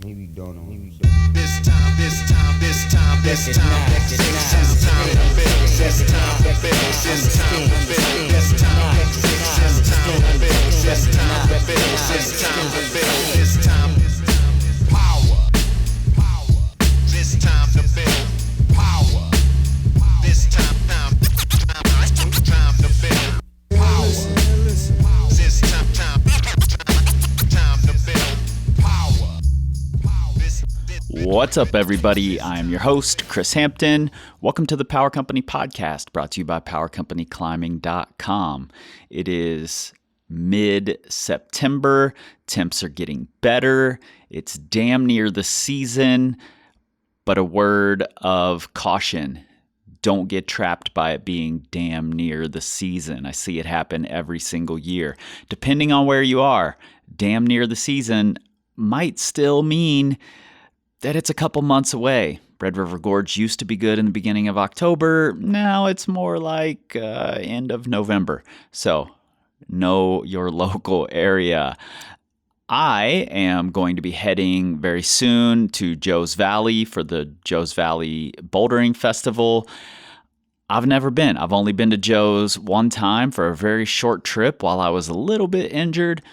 Maybe you don't know. This time to build. This time to build. This time to build. This time to build. This time to build. This time to build. This time to build. This time power. This time to build power. This time to build power. This time to build power. What's up, everybody? I'm your host, Chris Hampton. Welcome to the Power Company Podcast, brought to you by PowerCompanyClimbing.com. It is mid-September. Temps are getting better. It's damn near the season, but a word of caution. Don't get trapped by it being damn near the season. I see it happen every single year. Depending on where you are, damn near the season might still mean that it's a couple months away. Red River Gorge used to be good in the beginning of October. Now it's more like end of November. So know your local area. I am going to be heading very soon to Joe's Valley for the Joe's Valley Bouldering Festival. I've never been. I've only been to Joe's one time for a very short trip while I was a little bit injured.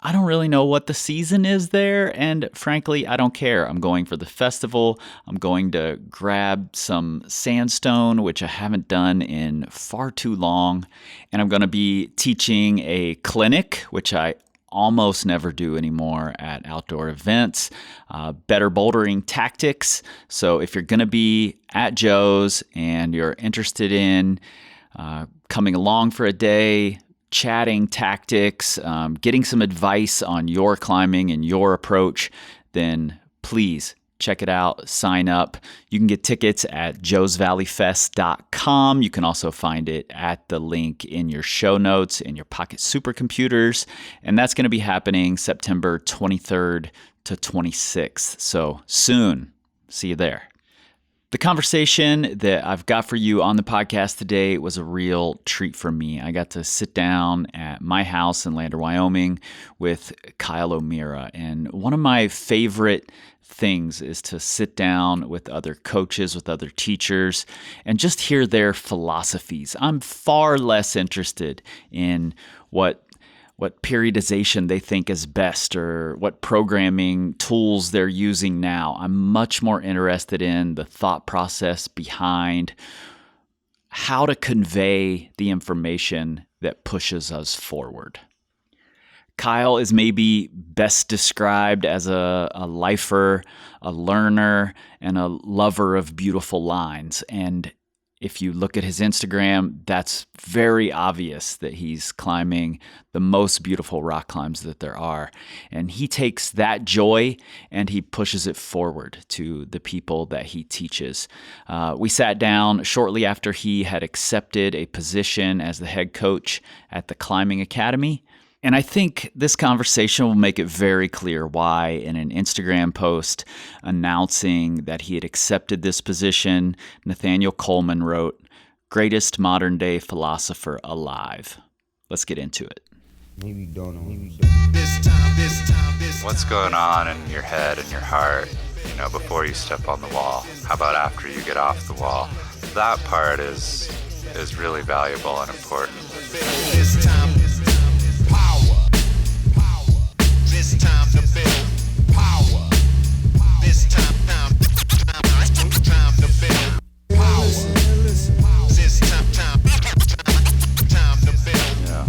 I don't really know what the season is there, and frankly, I don't care. I'm going for the festival. I'm going to grab some sandstone, which I haven't done in far too long, and I'm going to be teaching a clinic, which I almost never do anymore at outdoor events, better bouldering tactics. So if you're going to be at Joe's and you're interested in coming along for a day, chatting tactics, getting some advice on your climbing and your approach, then please check it out, sign up. You can get tickets at joesvalleyfest.com. You can also find it at the link in your show notes in your pocket supercomputers. And that's going to be happening September 23rd to 26th. So soon. See you there. The conversation that I've got for you on the podcast today was a real treat for me. I got to sit down at my house in Lander, Wyoming with Kyle Meara. And one of my favorite things is to sit down with other coaches, with other teachers, and just hear their philosophies. I'm far less interested in what periodization they think is best or what programming tools they're using now. I'm much more interested in the thought process behind how to convey the information that pushes us forward. Kyle is maybe best described as a lifer, a learner, and a lover of beautiful lines. And if you look at his Instagram, that's very obvious that he's climbing the most beautiful rock climbs that there are. And he takes that joy and he pushes it forward to the people that he teaches. We sat down shortly after he had accepted a position as the head coach at the Climbing Academy. And I think this conversation will make it very clear why, in an Instagram post announcing that he had accepted this position, Nathaniel Coleman wrote, "Greatest modern day philosopher alive." Let's get into it. Maybe you don't know. What's going on in your head and your heart, before you step on the wall? How about after you get off the wall? That part is really valuable and important. This time to build power. This time to build power. This time to build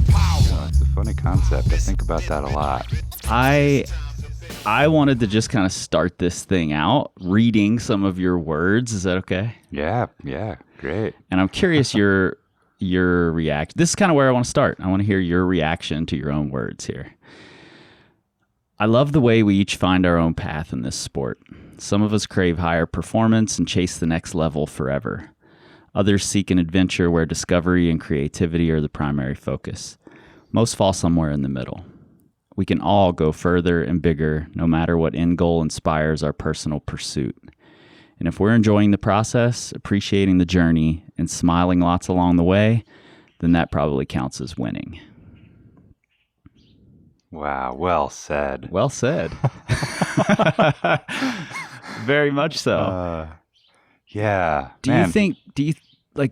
power. It's a funny concept. I think about that a lot. I wanted to just kind of start this thing out reading some of your words. Is that okay? Yeah, great. And I'm curious your reaction. This is kind of where I want to start. I want to hear your reaction to your own words here. I love the way we each find our own path in this sport. Some of us crave higher performance and chase the next level forever. Others seek an adventure where discovery and creativity are the primary focus. Most fall somewhere in the middle. We can all go further and bigger, no matter what end goal inspires our personal pursuit. And if we're enjoying the process, appreciating the journey, and smiling lots along the way, then that probably counts as winning. Wow, well said. Well said. Very much so. Yeah. Do man. you think,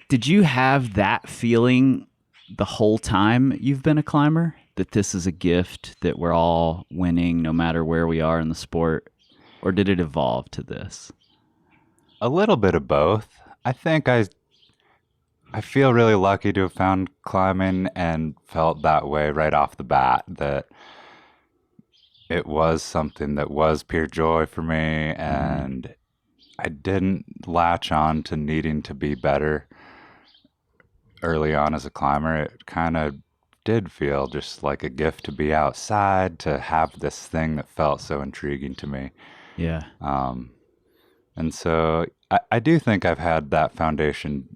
did you have that feeling the whole time you've been a climber? That this is a gift, that we're all winning no matter where we are in the sport? Or did it evolve to this? A little bit of both. I think I feel really lucky to have found climbing and felt that way right off the bat, that it was something that was pure joy for me, and I didn't latch on to needing to be better early on as a climber. It kind of did feel just like a gift to be outside, to have this thing that felt so intriguing to me. Yeah. And so I do think I've had that foundation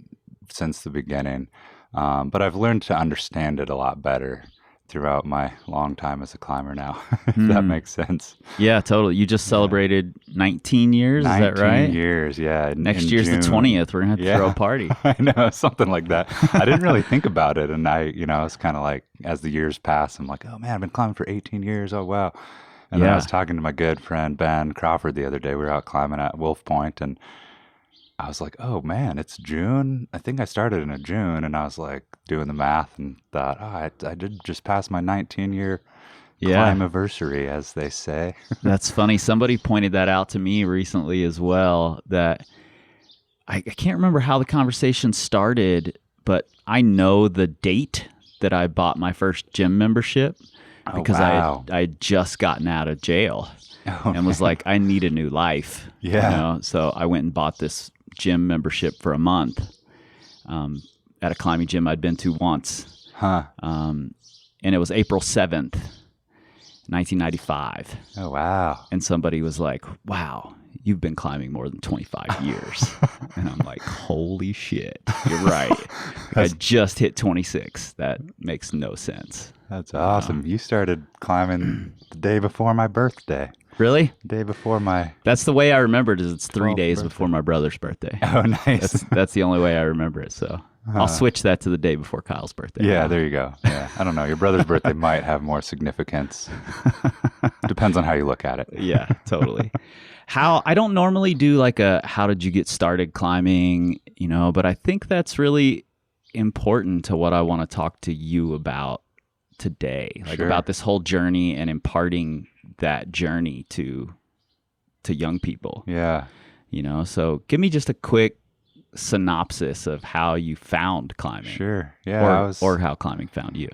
since the beginning, but I've learned to understand it a lot better throughout my long time as a climber now, if that makes sense. Yeah, totally. You just celebrated 19 years, is that right? 19 years, yeah. Next in year's June. the 20th. We're going to have to throw a party. I know, something like that. I didn't really think about it. And I was kind of like, as the years pass, I'm like, oh man, I've been climbing for 18 years. Oh, wow. And then I was talking to my good friend, Ben Crawford, the other day. We were out climbing at Wolf Point, and I was like, oh man, it's June. I think I started in June, and I was like doing the math and thought, oh, I did just pass my 19-year climbversary, as they say. That's funny. Somebody pointed that out to me recently as well, that I can't remember how the conversation started, but I know the date that I bought my first gym membership because I had just gotten out of jail and was like, I need a new life. Yeah. So I went and bought this gym membership for a month at a climbing gym I'd been to once. And it was April 7th, 1995. Oh, wow. And somebody was like, wow, you've been climbing more than 25 years. And I'm like, holy shit, you're right. I just hit 26. That makes no sense. That's awesome. You started climbing the day before my birthday. Really? The day before my... That's the way I remember it, is it's 3 days birthday. before my brother's birthday. Oh, nice. That's the only way I remember it. So I'll switch that to the day before Kyle's birthday. Yeah, there you go. Yeah, I don't know. Your brother's birthday might have more significance. Depends on how you look at it. Yeah, totally. I don't normally do like a how did you get started climbing, but I think that's really important to what I want to talk to you about today, like about this whole journey and imparting that journey to young people. Yeah. So give me just a quick synopsis of how you found climbing. Sure. Yeah. Or how climbing found you.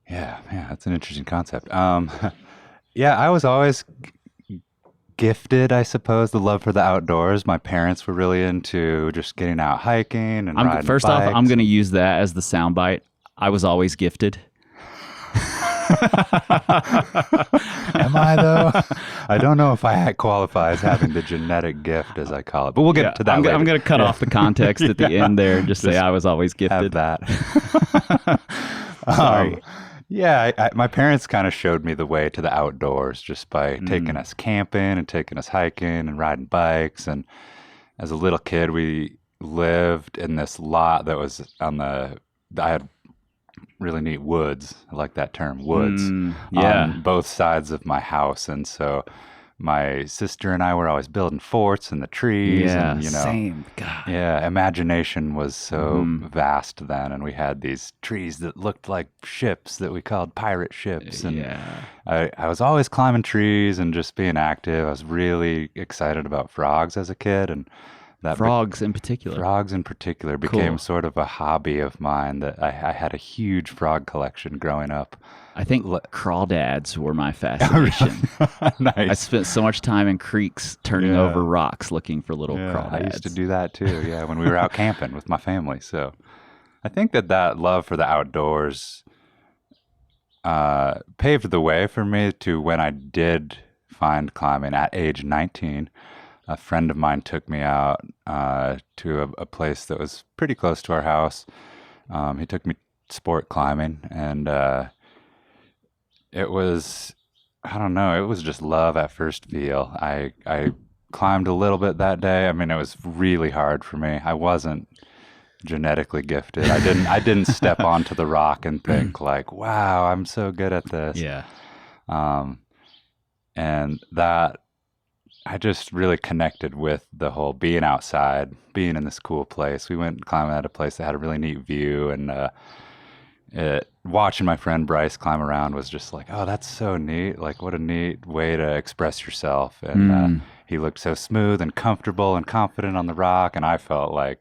Yeah, man, that's an interesting concept. Yeah, I was always gifted, I suppose, the love for the outdoors. My parents were really into just getting out hiking and riding First bikes. off, I'm going to use that as the soundbite. I was always gifted. Am I, though? I don't know if I qualify as having the genetic gift, as I call it, but we'll get to that later. I'm going to cut off the context at the end there and just say I was always gifted. Have that. Sorry. Yeah, my parents kind of showed me the way to the outdoors just by taking us camping and taking us hiking and riding bikes. And as a little kid, we lived in this lot that was I had really neat woods. I like that term, woods, on both sides of my house. And so my sister and I were always building forts in the trees. Yeah, and, same. God. Yeah, imagination was so vast then. And we had these trees that looked like ships that we called pirate ships. And I was always climbing trees and just being active. I was really excited about frogs as a kid. And that Frogs in particular became sort of a hobby of mine, that I had a huge frog collection growing up. I think crawdads were my fascination. Nice. I spent so much time in creeks turning over rocks looking for little crawdads. I used to do that too, when we were out camping with my family. So I think that love for the outdoors paved the way for me to when I did find climbing at age 19. A friend of mine took me out to a place that was pretty close to our house. He took me sport climbing, and it was, I don't know, it was just love at first feel. I climbed a little bit that day. I mean, it was really hard for me. I wasn't genetically gifted. I didn't step onto the rock and think like, wow, I'm so good at this. Yeah. And that I just really connected with the whole being outside, being in this cool place. We went climbing at a place that had a really neat view, and watching my friend Bryce climb around was just like, oh, that's so neat. Like, what a neat way to express yourself. And he looked so smooth and comfortable and confident on the rock, and I felt like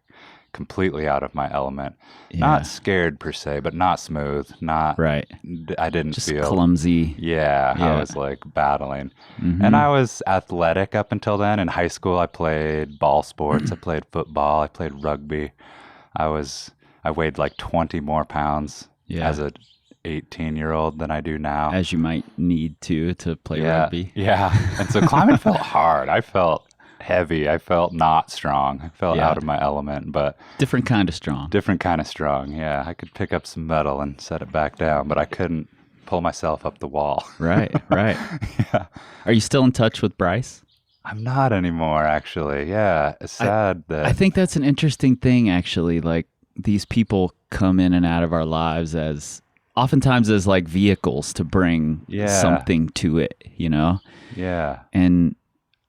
completely out of my element. Yeah. Not scared per se, but not smooth. Not Right. I didn't Just feel clumsy. Yeah, Yeah. I was like battling. And I was athletic up until then. In high school, I played ball sports. I played football. I played rugby. I weighed like 20 more pounds as a 18-year-old than I do now. As you might need to play rugby. Yeah. And so climbing felt hard. I felt heavy. I felt not strong. I felt out of my element, but Different kind of strong. different kind of strong. Yeah. I could pick up some metal and set it back down, but I couldn't pull myself up the wall. Right. Yeah. Are you still in touch with Bryce? I'm not anymore, actually. Yeah. It's sad that. I think that's an interesting thing, actually. Like, these people come in and out of our lives oftentimes as like vehicles to bring something to it, you know? Yeah. And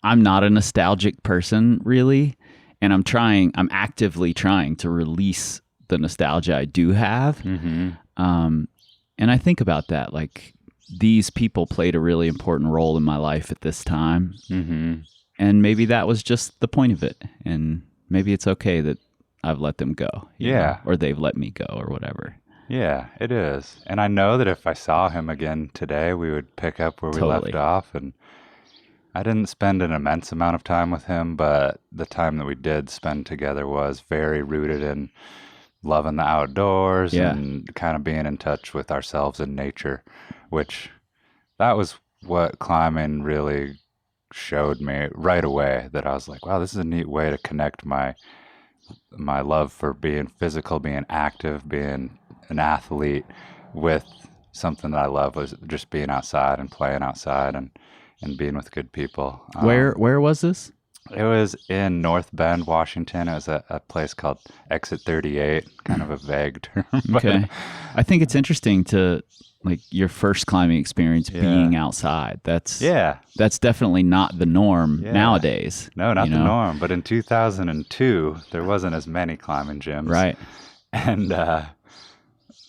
I'm not a nostalgic person, really. And I'm actively trying to release the nostalgia I do have. Mm-hmm. And I think about that. Like, these people played a really important role in my life at this time. Mm-hmm. And maybe that was just the point of it. And maybe it's okay that I've let them go. you know, or they've let me go or whatever. Yeah, it is. And I know that if I saw him again today, we would pick up where we left off. And I didn't spend an immense amount of time with him, but the time that we did spend together was very rooted in loving the outdoors and kind of being in touch with ourselves and nature, which that was what climbing really showed me right away, that I was like, wow, this is a neat way to connect my love for being physical, being active, being an athlete with something that I love, was just being outside and playing outside and being with good people. Where was this? It was in North Bend, Washington. It was a place called Exit 38, kind of a vague term. Okay. I think it's interesting to, like, your first climbing experience being outside. That's definitely not the norm nowadays. No, not the norm. But in 2002, there wasn't as many climbing gyms. Right. And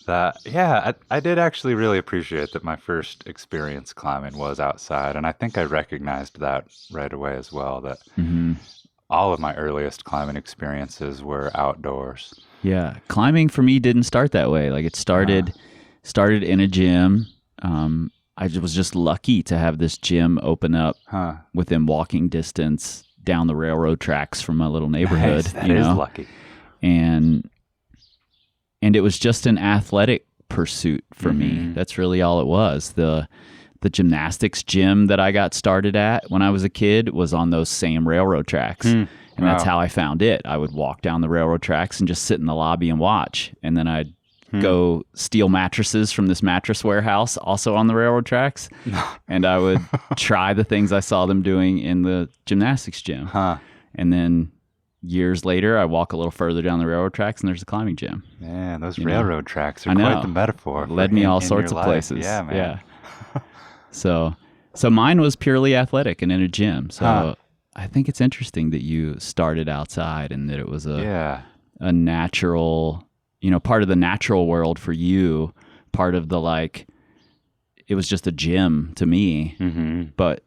I did actually really appreciate that my first experience climbing was outside. And I think I recognized that right away as well, that all of my earliest climbing experiences were outdoors. Yeah. Climbing for me didn't start that way. Like, it started in a gym. I was just lucky to have this gym open up within walking distance down the railroad tracks from my little neighborhood. Nice. That is lucky. And it was just an athletic pursuit for me. That's really all it was. The gymnastics gym that I got started at when I was a kid was on those same railroad tracks. And that's how I found it. I would walk down the railroad tracks and just sit in the lobby and watch. And then I'd go steal mattresses from this mattress warehouse also on the railroad tracks. And I would try the things I saw them doing in the gymnastics gym. And then years later, I walk a little further down the railroad tracks and there's a climbing gym. Man, those railroad tracks are quite the metaphor. Led me all sorts of places. Yeah, man. Yeah. So mine was purely athletic and in a gym. So I think it's interesting that you started outside and that it was a natural, part of the natural world for you, part of the, like, it was just a gym to me, but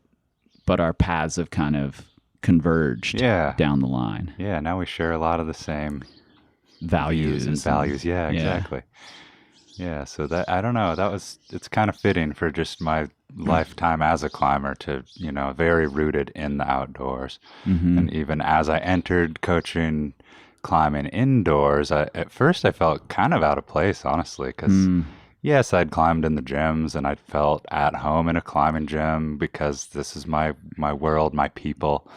our paths have kind of converged down the line. Yeah, now we share a lot of the same values and values. Yeah, exactly. Yeah, so that, I don't know, it's kind of fitting for just my lifetime as a climber to, very rooted in the outdoors. And even as I entered coaching climbing indoors, at first I felt kind of out of place, honestly, because yes, I'd climbed in the gyms and I felt at home in a climbing gym because this is my world, my people,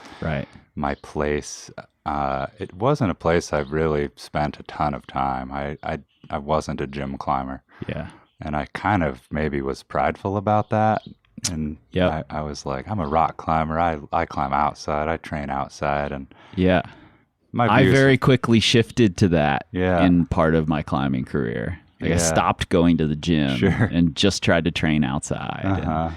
my place. It wasn't a place I've really spent a ton of time. I wasn't a gym climber. Yeah. And I kind of maybe was prideful about that. And I was like, I'm a rock climber. I climb outside. I train outside. And I very quickly shifted to that in part of my climbing career. Like, I stopped going to the gym and just tried to train outside.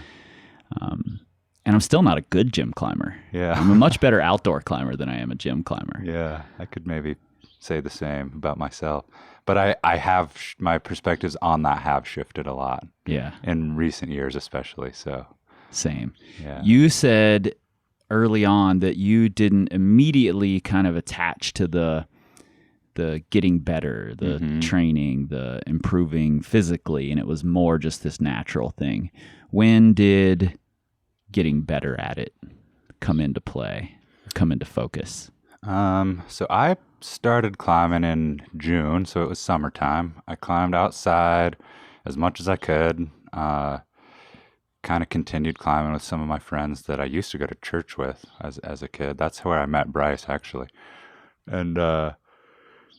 And I'm still not a good gym climber. Yeah. I'm a much better outdoor climber than I am a gym climber. Yeah, I could maybe say the same about myself. But I have, my perspectives on that have shifted a lot Yeah, in recent years, especially. So, same. yeah. You said early on that you didn't immediately kind of attach to the getting better, the training, the improving physically, and it was more just this natural thing. When did getting better at it come into play, come into focus? So I started climbing in June, so it was summertime. I climbed outside as much as I could. Kind of continued climbing with some of my friends that I used to go to church with as a kid. That's where I met Bryce, actually. And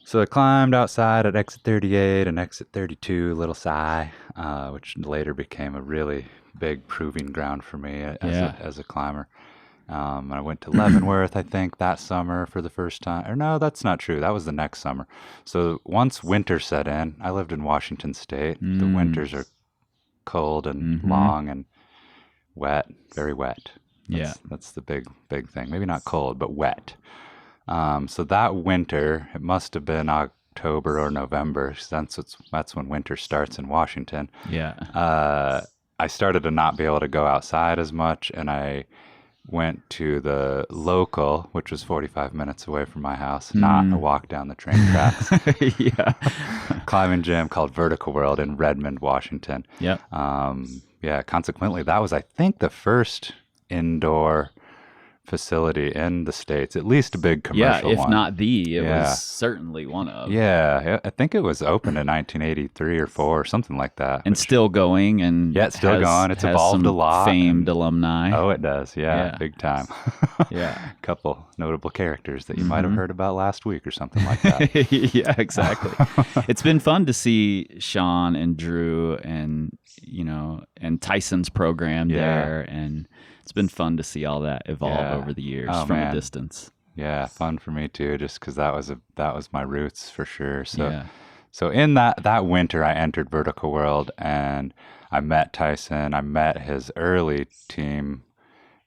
so I climbed outside at exit 38 and exit 32, Little Sigh, which later became a really big proving ground for me as a climber. And I went to Leavenworth, I think, that summer for the first time. Or no, that's not true. That was the next summer. So once winter set in, I lived in Washington State. The winters are cold and long and wet, very wet. That's the big thing. Maybe not cold, but wet. So that winter, it must have been October or November. That's when winter starts in Washington. Yeah. I started to not be able to go outside as much, and I went to the local, which was 45 minutes away from my house, not a walk down the train tracks. Climbing gym called Vertical World in Redmond, Washington. Yep. Consequently, that was, I think, the first indoor facility in the States, at least a big commercial one. If not it was certainly one of. Yeah, I think it was opened in 1983 or 4 or something like that. And still going. And yeah, it's still going. It's has evolved some a lot. Famed alumni. Oh, it does. Yeah, big time. Yeah. A couple notable characters that you might have heard about last week or something like that. Yeah, exactly. It's been fun to see Sean and Drew and, and Tyson's program there. And it's been fun to see all that evolve over the years from a distance. Yeah, fun for me too, just because that was my roots for sure. So in that winter, I entered Vertical World and I met Tyson. I met his early team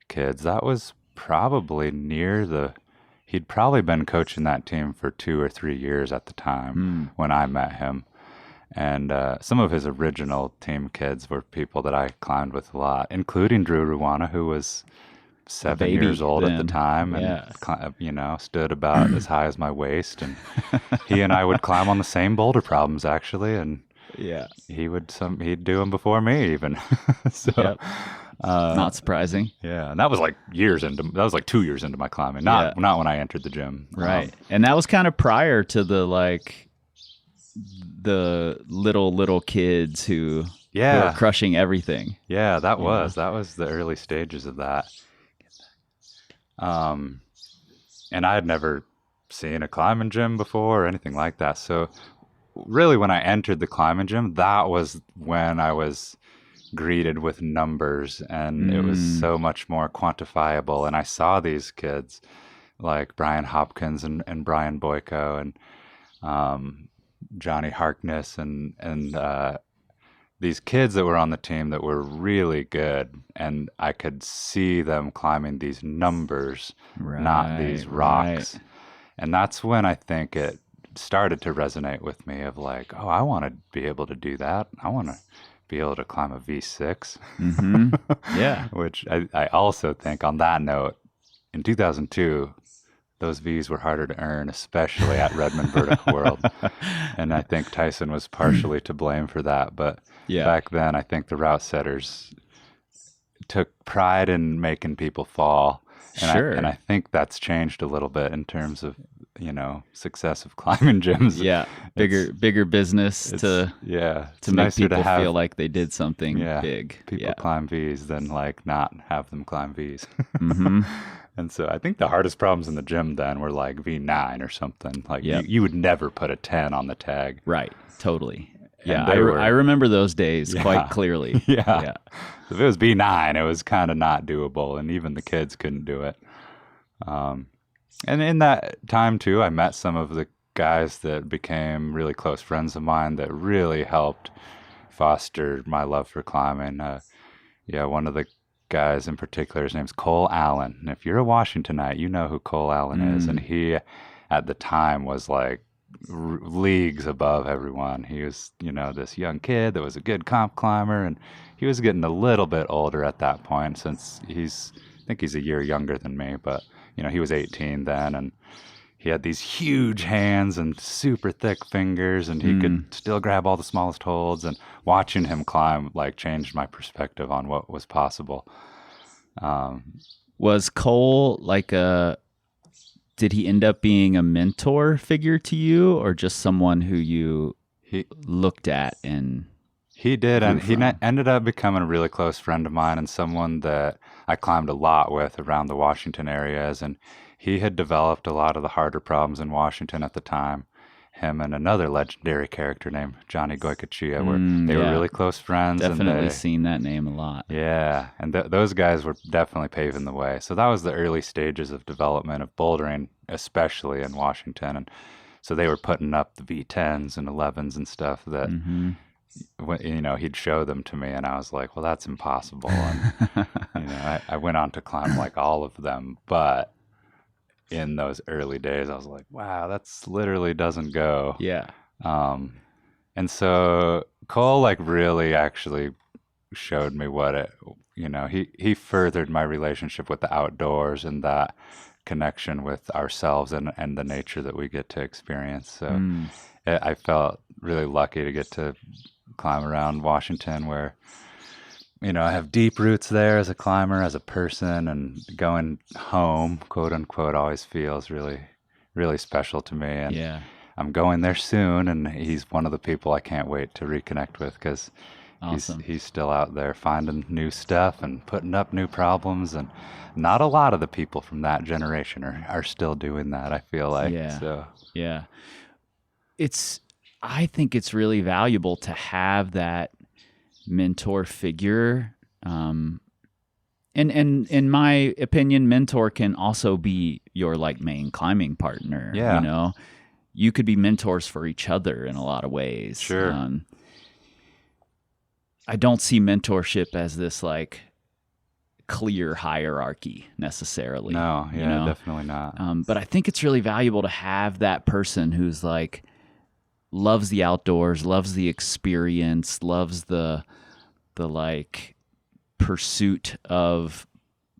kids. That was probably he'd probably been coaching that team for 2 or 3 years at the time when I met him. And some of his original team kids were people that I climbed with a lot, including Drew Ruwana, who was 7 years old at the time and, stood about as high as my waist. And he and I would climb on the same boulder problems, actually. And he'd do them before me even. So not surprising. Yeah. And that was like 2 years into my climbing, not when I entered the gym. Right. And that was kind of prior to the little kids who were crushing everything. Yeah, that was the early stages of that. And I had never seen a climbing gym before or anything like that. So really when I entered the climbing gym, that was when I was greeted with numbers and it was so much more quantifiable. And I saw these kids like Brian Hopkins and Brian Boyko and Johnny Harkness and these kids that were on the team that were really good, and I could see them climbing these numbers, not these rocks. And that's when I think it started to resonate with me of like, oh, I want to be able to do that. I want to be able to climb a V6. Yeah. Which I also think on that note, in 2002, those V's were harder to earn, especially at Redmond Vertical World. And I think Tyson was partially to blame for that. But back then, I think the route setters took pride in making people fall. And I think that's changed a little bit in terms of, success of climbing gyms. Yeah. Bigger business to make people feel like they did something big. People climb V's than like not have them climb V's. And so I think the hardest problems in the gym then were like V9 or something. Like you would never put a 10 on the tag. Right. Totally. Yeah. I remember those days quite clearly. Yeah. If it was V9, it was kind of not doable. And even the kids couldn't do it. And in that time too, I met some of the guys that became really close friends of mine that really helped foster my love for climbing. One of the guys in particular. His name's Cole Allen. And if you're a Washingtonite, you know who Cole Allen is. And he, at the time, was like leagues above everyone. He was, this young kid that was a good comp climber, and he was getting a little bit older at that point, since I think he's a year younger than me, but he was 18 then, and he had these huge hands and super thick fingers, and he could still grab all the smallest holds. And watching him climb like changed my perspective on what was possible. Was Cole did he end up being a mentor figure to you, or just someone who you looked at and he did, and he ended up becoming a really close friend of mine, and someone that I climbed a lot with around the Washington areas. And he had developed a lot of the harder problems in Washington at the time. Him and another legendary character named Johnny Goycochea were really close friends. Definitely seen that name a lot. Yeah, and those guys were definitely paving the way. So that was the early stages of development of bouldering, especially in Washington. And so they were putting up the V10s and 11s and stuff that, he'd show them to me, and I was like, well, that's impossible. And, I went on to climb like all of them, but in those early days, I was like, wow, that's literally doesn't go. Yeah. And so Cole really actually showed me he furthered my relationship with the outdoors and that connection with ourselves and the nature that we get to experience. So I felt really lucky to get to climb around Washington, where I have deep roots there as a climber, as a person, and going home, quote unquote, always feels really, really special to me. And I'm going there soon, and he's one of the people I can't wait to reconnect with, because he's still out there finding new stuff and putting up new problems. And not a lot of the people from that generation are still doing that, I feel like. Yeah. I think it's really valuable to have that mentor figure. And in my opinion, mentor can also be your main climbing partner. Yeah. You could be mentors for each other in a lot of ways. Sure. I don't see mentorship as this clear hierarchy necessarily. No, definitely not. But I think it's really valuable to have that person who's loves the outdoors, loves the experience, loves the pursuit of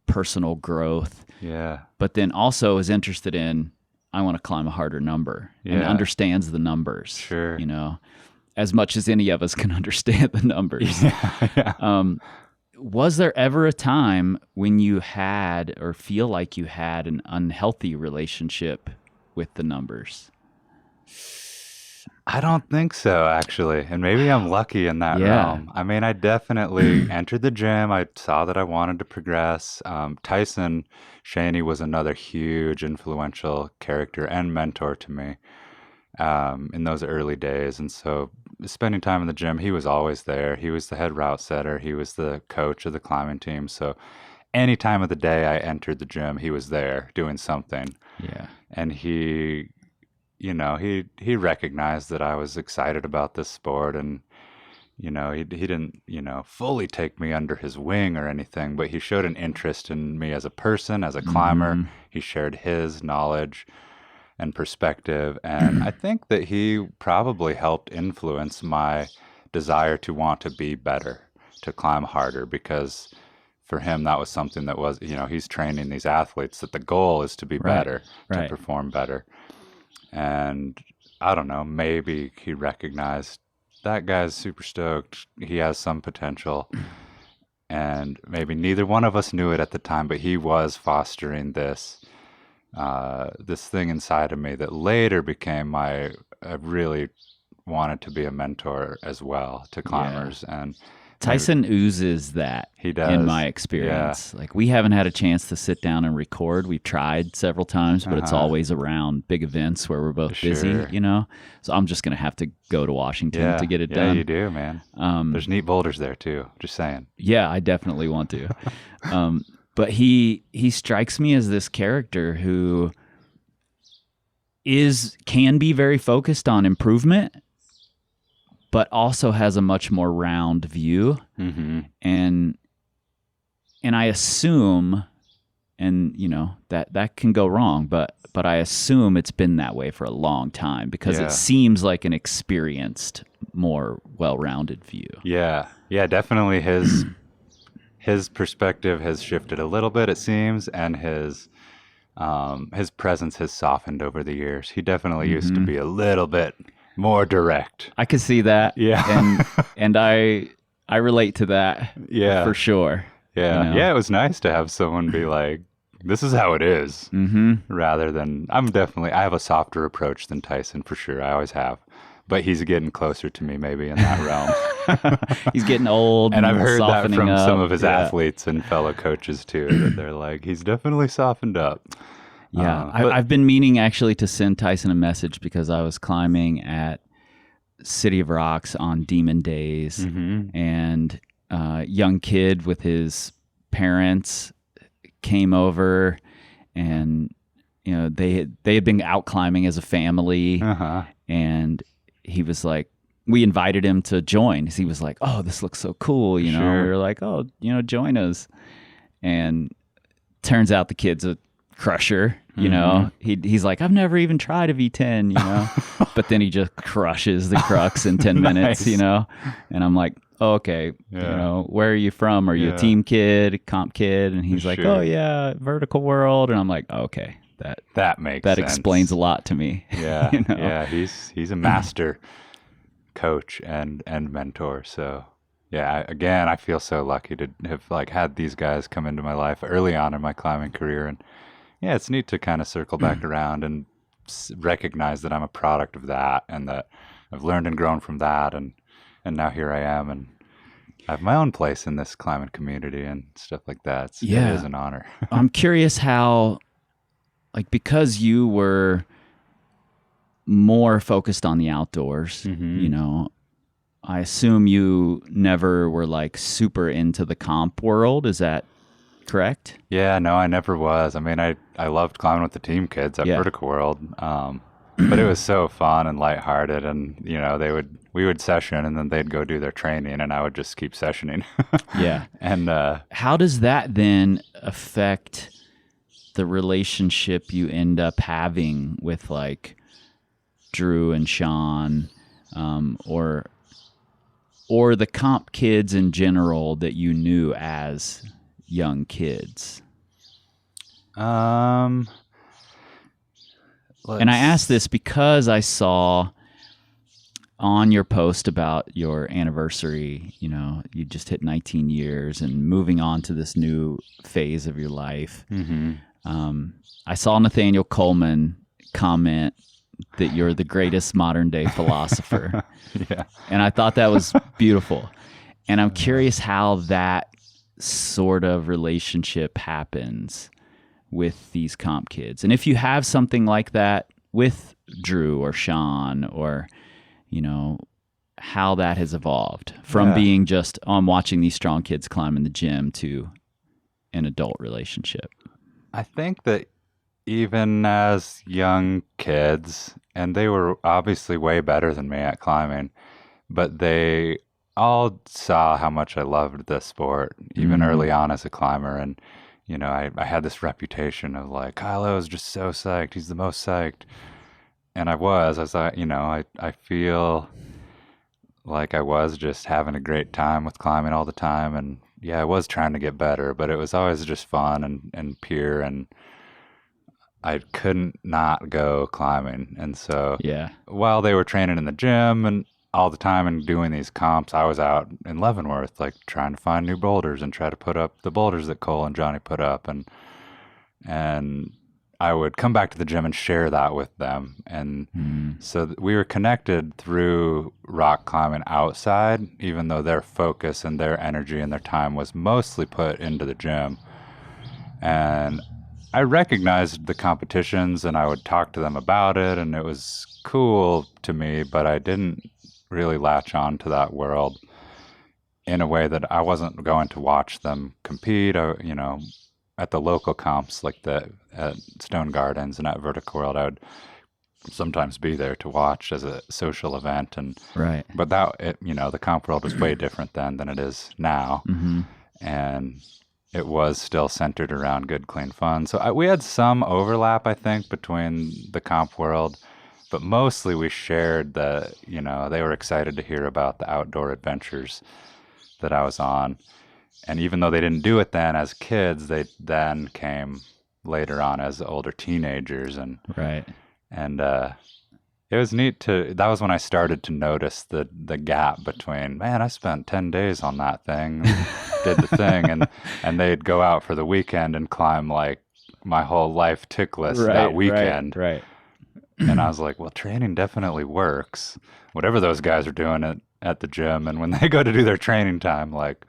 personal growth. Yeah. But then also is interested in, I want to climb a harder number, and understands the numbers. Sure. As much as any of us can understand the numbers. Yeah. Was there ever a time when you had, or feel like you had, an unhealthy relationship with the numbers? I don't think so, actually. And maybe I'm lucky in that realm. I mean, I definitely entered the gym. I saw that I wanted to progress. Tyson Shaney was another huge influential character and mentor to me in those early days. And so spending time in the gym, he was always there. He was the head route setter. He was the coach of the climbing team. So any time of the day I entered the gym, he was there doing something. Yeah. And he recognized that I was excited about this sport, and he didn't fully take me under his wing or anything, but he showed an interest in me as a person, as a climber. He shared his knowledge and perspective, and I think that he probably helped influence my desire to want to be better, to climb harder, because for him that was something that was, he's training these athletes that the goal is to be better, to perform better. And I don't know, maybe he recognized that guy's super stoked. He has some potential. And maybe neither one of us knew it at the time, but he was fostering this thing inside of me that later became I really wanted to be a mentor as well to climbers. And Tyson oozes that. He does. In my experience. We haven't had a chance to sit down and record. We've tried several times, but it's always around big events where we're both busy, So I'm just going to have to go to Washington to get it done. Yeah, you do, man. There's neat boulders there too. Just saying. Yeah, I definitely want to. But he strikes me as this character who can be very focused on improvement, but also has a much more round view. Mm-hmm. And And I assume, and you know, that can go wrong, but I assume it's been that way for a long time because Yeah. it seems like an experienced, more well-rounded view. Yeah, definitely his perspective has shifted a little bit, it seems, and his presence has softened over the years. He definitely used to be a little bit more direct. I can see that. Yeah. And I relate to that. Yeah. For sure. Yeah. You know? Yeah, it was nice to have someone be like, this is how it is, rather than, I have a softer approach than Tyson for sure. I always have. But he's getting closer to me maybe in that realm. He's getting old. And I've heard that softening from up. some of his athletes and fellow coaches too, that they're like, he's definitely softened up. Yeah. But I've been meaning actually to send Tyson a message because I was climbing at City of Rocks on Demon Days, and a young kid with his parents came over, and you know they had been out climbing as a family, and he was like, we invited him to join. He was like, oh, this looks so cool, you know. Sure. We were like, oh, you know, join us. And turns out the kid's a crusher, you know. He's like, I've never even tried a V10, you know. But then he just crushes the crux in 10 minutes, Nice. you know. And I'm like, oh, okay, you know, where are you from? Are you a team kid, comp kid? And he's like, oh yeah, vertical world. And I'm like, oh, okay, that makes that sense. explains a lot to me. Yeah. You know? Yeah, he's a master coach and mentor. So yeah, again, I feel so lucky to have like had these guys come into my life early on in my climbing career. And yeah, it's neat to kind of circle back around and recognize that I'm a product of that, and that I've learned and grown from that, and now here I am, and I have my own place in this climbing community and stuff like that. It is an honor. I'm curious how, like, because you were more focused on the outdoors, you know, I assume you never were like super into the comp world. Is that correct? Yeah, no, I never was. I mean, I loved climbing with the team kids at Vertical World, but it was so fun and lighthearted, and you know, we would session, and then they'd go do their training, and I would just keep sessioning. Yeah. And how does that then affect the relationship you end up having with like Drew and Sean, or the comp kids in general that you knew as young kids? And I asked this because I saw on your post about your anniversary, you know, you just hit 19 years and moving on to this new phase of your life. I saw Nathaniel Coleman comment that you're the greatest modern day philosopher. Yeah. And I thought that was beautiful. And I'm curious how that sort of relationship happens with these comp kids. And if you have something like that with Drew or Sean, or, you know, how that has evolved from being just on watching these strong kids climb in the gym to an adult relationship. I think that even as young kids, and they were obviously way better than me at climbing, but they all saw how much I loved the sport, even early on as a climber. And, you know, I had this reputation of like, Kylo is just so psyched. He's the most psyched. And I was like, you know, I feel like I was just having a great time with climbing all the time. And yeah, I was trying to get better, but it was always just fun and pure, and I couldn't not go climbing. And so while they were training in the gym and all the time and doing these comps, I was out in Leavenworth, like trying to find new boulders and try to put up the boulders that Cole and Johnny put up. And I would come back to the gym and share that with them. And so we were connected through rock climbing outside, even though their focus and their energy and their time was mostly put into the gym. And I recognized the competitions, and I would talk to them about it, and it was cool to me, but I didn't really latch on to that world in a way that I wasn't going to watch them compete. You know, at the local comps, like at Stone Gardens and at Vertical World, I would sometimes be there to watch as a social event. And but you know, the comp world was way different then than it is now. And it was still centered around good, clean fun. So we had some overlap, I think, between the comp world, but mostly we shared that, they were excited to hear about the outdoor adventures that I was on. And even though they didn't do it then as kids, they then came later on as older teenagers. Right. And it was neat that was when I started to notice the gap between, man, I spent 10 days on that thing, did the thing, and they'd go out for the weekend and climb like my whole life tick list that weekend. Right. And I was like, well, training definitely works. Whatever those guys are doing at the gym, and when they go to do their training time, like,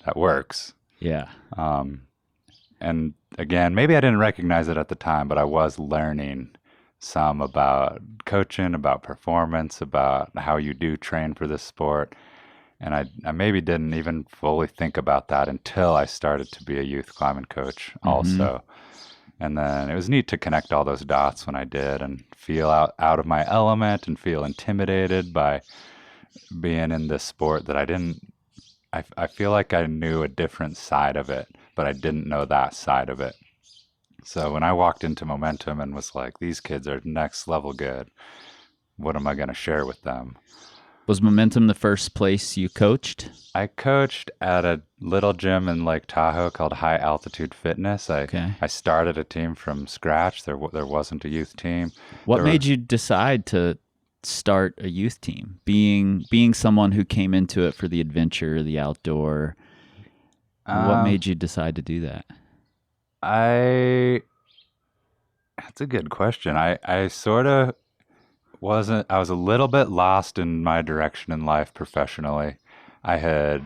that works. Yeah. And again, maybe I didn't recognize it at the time, but I was learning some about coaching, about performance, about how you do train for this sport. And I maybe didn't even fully think about that until I started to be a youth climbing coach also. And then it was neat to connect all those dots when I did and feel out of my element and feel intimidated by being in this sport that I feel like I knew a different side of it, but I didn't know that side of it. So when I walked into Momentum and was like, these kids are next level good, what am I going to share with them? Was Momentum the first place you coached? I coached at a little gym in Lake Tahoe called High Altitude Fitness. I started a team from scratch. There wasn't a youth team. What made you decide to start a youth team? Being someone who came into it for the adventure, the outdoor, what made you decide to do that? That's a good question. I sort of I was a little bit lost in my direction in life professionally. I had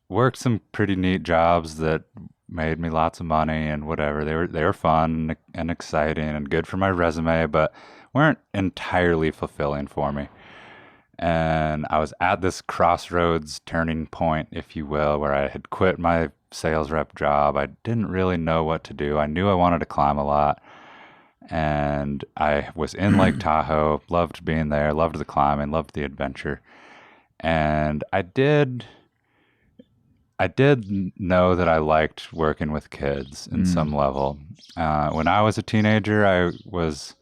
worked some pretty neat jobs that made me lots of money and whatever. They were fun and exciting and good for my resume, but weren't entirely fulfilling for me. And I was at this crossroads turning point, if you will, where I had quit my sales rep job. I didn't really know what to do. I knew I wanted to climb a lot. And I was in Lake Tahoe, loved being there, loved the climbing, loved the adventure. And I did know that I liked working with kids in some level. When I was a teenager, I was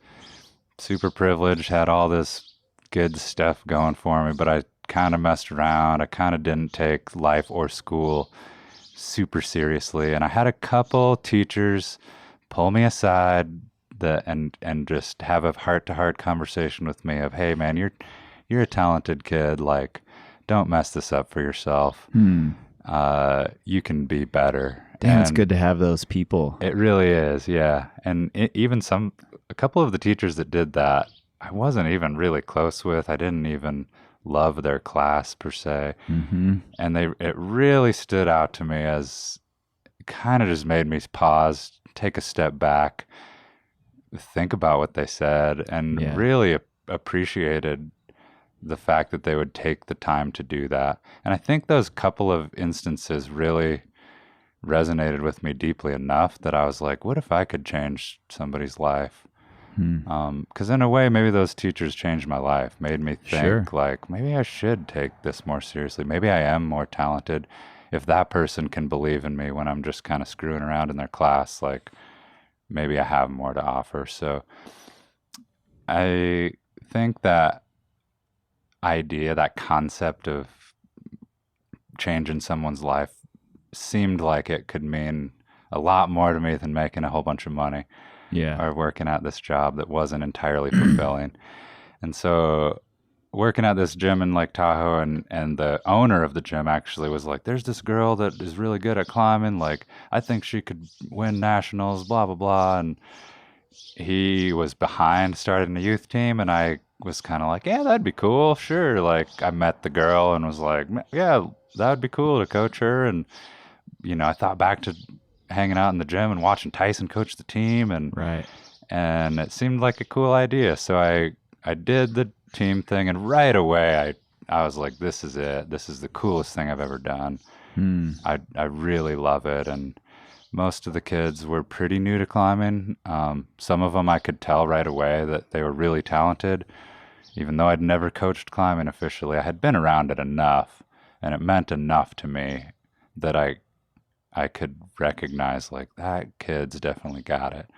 super privileged, had all this good stuff going for me, but I kind of messed around. I kind of didn't take life or school super seriously. And I had a couple teachers pull me aside and just have a heart-to-heart conversation with me of, hey, man, you're a talented kid. Like, don't mess this up for yourself. You can be better. Damn, it's good to have those people. It really is, yeah. And even a couple of the teachers that did that, I wasn't even really close with. I didn't even love their class per se. And it really stood out to me as kind of just made me pause, take a step back, think about what they said, and really appreciated the fact that they would take the time to do that. And I think those couple of instances really resonated with me deeply enough that I was like, what if I could change somebody's life? Because in a way, maybe those teachers changed my life, made me think like, maybe I should take this more seriously. Maybe I am more talented. If that person can believe in me when I'm just kind of screwing around in their class, like, maybe I have more to offer. So I think that idea, that concept of changing someone's life seemed like it could mean a lot more to me than making a whole bunch of money or working at this job that wasn't entirely fulfilling. And so working at this gym in Lake Tahoe, and the owner of the gym actually was like, there's this girl that is really good at climbing. Like, I think she could win nationals, blah, blah, blah. And he was behind starting a youth team. And I was kind of like, yeah, that'd be cool. Sure. Like, I met the girl and was like, yeah, that'd be cool to coach her. And, I thought back to hanging out in the gym and watching Tyson coach the team. And it seemed like a cool idea. So I did the team thing, and right away I was like, this is it. This is the coolest thing I've ever done. I really love it. And most of the kids were pretty new to climbing. Some of them I could tell right away that they were really talented. Even though I'd never coached climbing officially, I had been around it enough, and it meant enough to me that I I could recognize like that kid's definitely got it.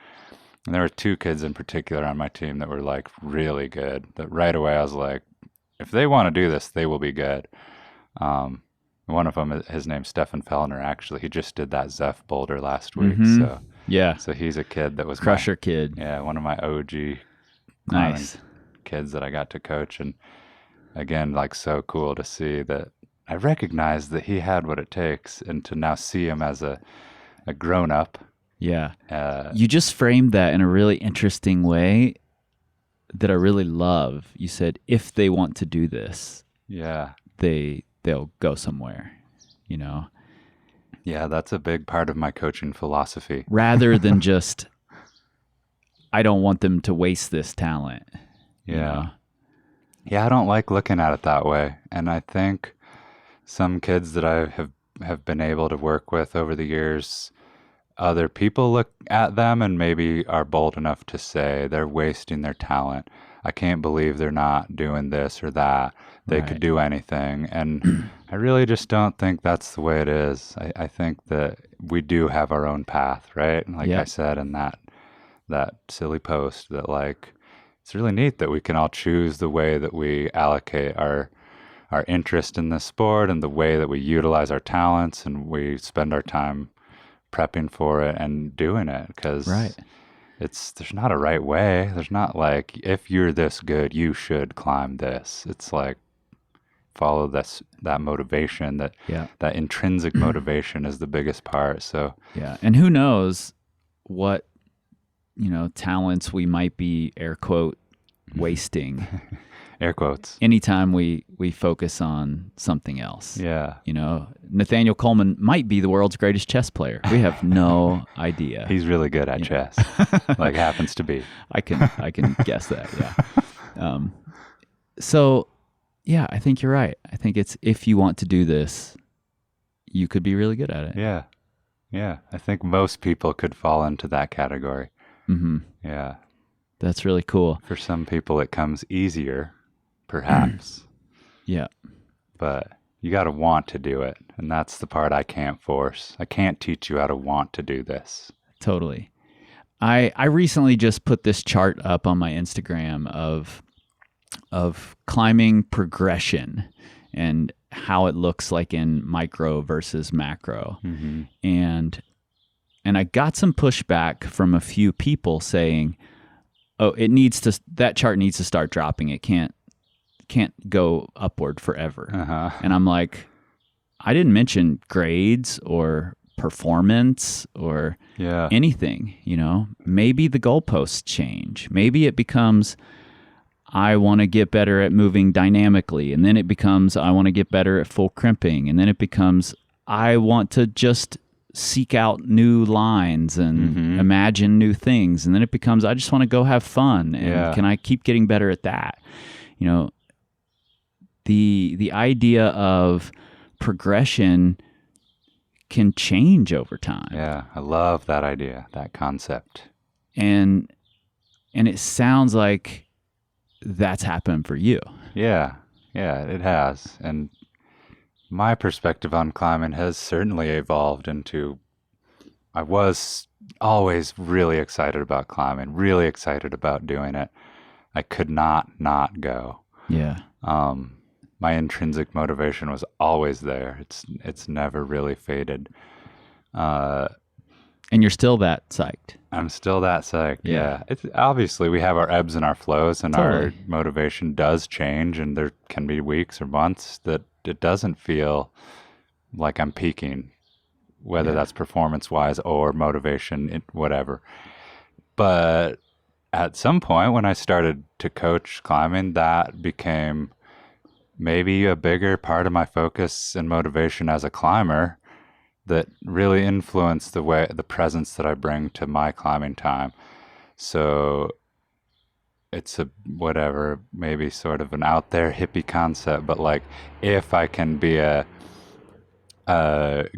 And there were two kids in particular on my team that were like really good. That right away I was like, if they want to do this, they will be good. One of them, his name's Stefan Fellner. Actually, he just did that Zeph boulder last week. Yeah. So he's a kid that was Crusher kid. Yeah, one of my OG Nice. kids that I got to coach, and again, like so cool to see that I recognized that he had what it takes, and to now see him as a grown up. Yeah. You just framed that in a really interesting way that I really love. You said, if they want to do this, Yeah. they'll go somewhere, you know? Yeah, that's a big part of my coaching philosophy. Rather than just, I don't want them to waste this talent. Yeah. You know? Yeah, I don't like looking at it that way. And I think some kids that I have been able to work with over the years, other people look at them and maybe are bold enough to say they're wasting their talent. I can't believe they're not doing this or that. They could do anything. And I really just don't think that's the way it is. I think that we do have our own path, right? Like I said in that silly post, that like, it's really neat that we can all choose the way that we allocate our interest in this sport and the way that we utilize our talents, and we spend our time prepping for it and doing it, because there's not a right way. There's not like, if you're this good, you should climb this. It's like, follow that motivation, that intrinsic motivation is the biggest part. So yeah. And who knows what, talents we might be, air quote, wasting. Air quotes. Anytime we focus on something else. Yeah. Nathaniel Coleman might be the world's greatest chess player. We have no idea. He's really good at chess. Like happens to be. I can guess that. Yeah. So yeah, I think you're right. I think it's, if you want to do this, you could be really good at it. Yeah. Yeah. I think most people could fall into that category. Mm-hmm. Yeah. That's really cool. For some people, it comes easier, perhaps. Yeah. But you got to want to do it. And that's the part I can't force. I can't teach you how to want to do this. Totally. I recently just put this chart up on my Instagram of climbing progression and how it looks like in micro versus macro. Mm-hmm. And I got some pushback from a few people saying, oh, that chart needs to start dropping. It can't go upward forever. Uh-huh. And I'm like, I didn't mention grades or performance or anything, maybe the goalposts change. Maybe it becomes, I want to get better at moving dynamically. And then it becomes, I want to get better at full crimping. And then it becomes, I want to just seek out new lines and imagine new things. And then it becomes, I just want to go have fun. And can I keep getting better at that? The idea of progression can change over time. Yeah, I love that idea, that concept. And it sounds like that's happened for you. Yeah, it has. And my perspective on climbing has certainly evolved into, I was always really excited about climbing, really excited about doing it. I could not go. Yeah. My intrinsic motivation was always there. It's never really faded. And you're still that psyched. I'm still that psyched. Yeah. It's obviously we have our ebbs and our flows, and our motivation does change, and there can be weeks or months that it doesn't feel like I'm peaking, whether that's performance-wise or motivation, whatever. But at some point when I started to coach climbing, that became maybe a bigger part of my focus and motivation as a climber, that really influenced the presence that I bring to my climbing time. So it's maybe sort of an out there hippie concept, but like, if I can be a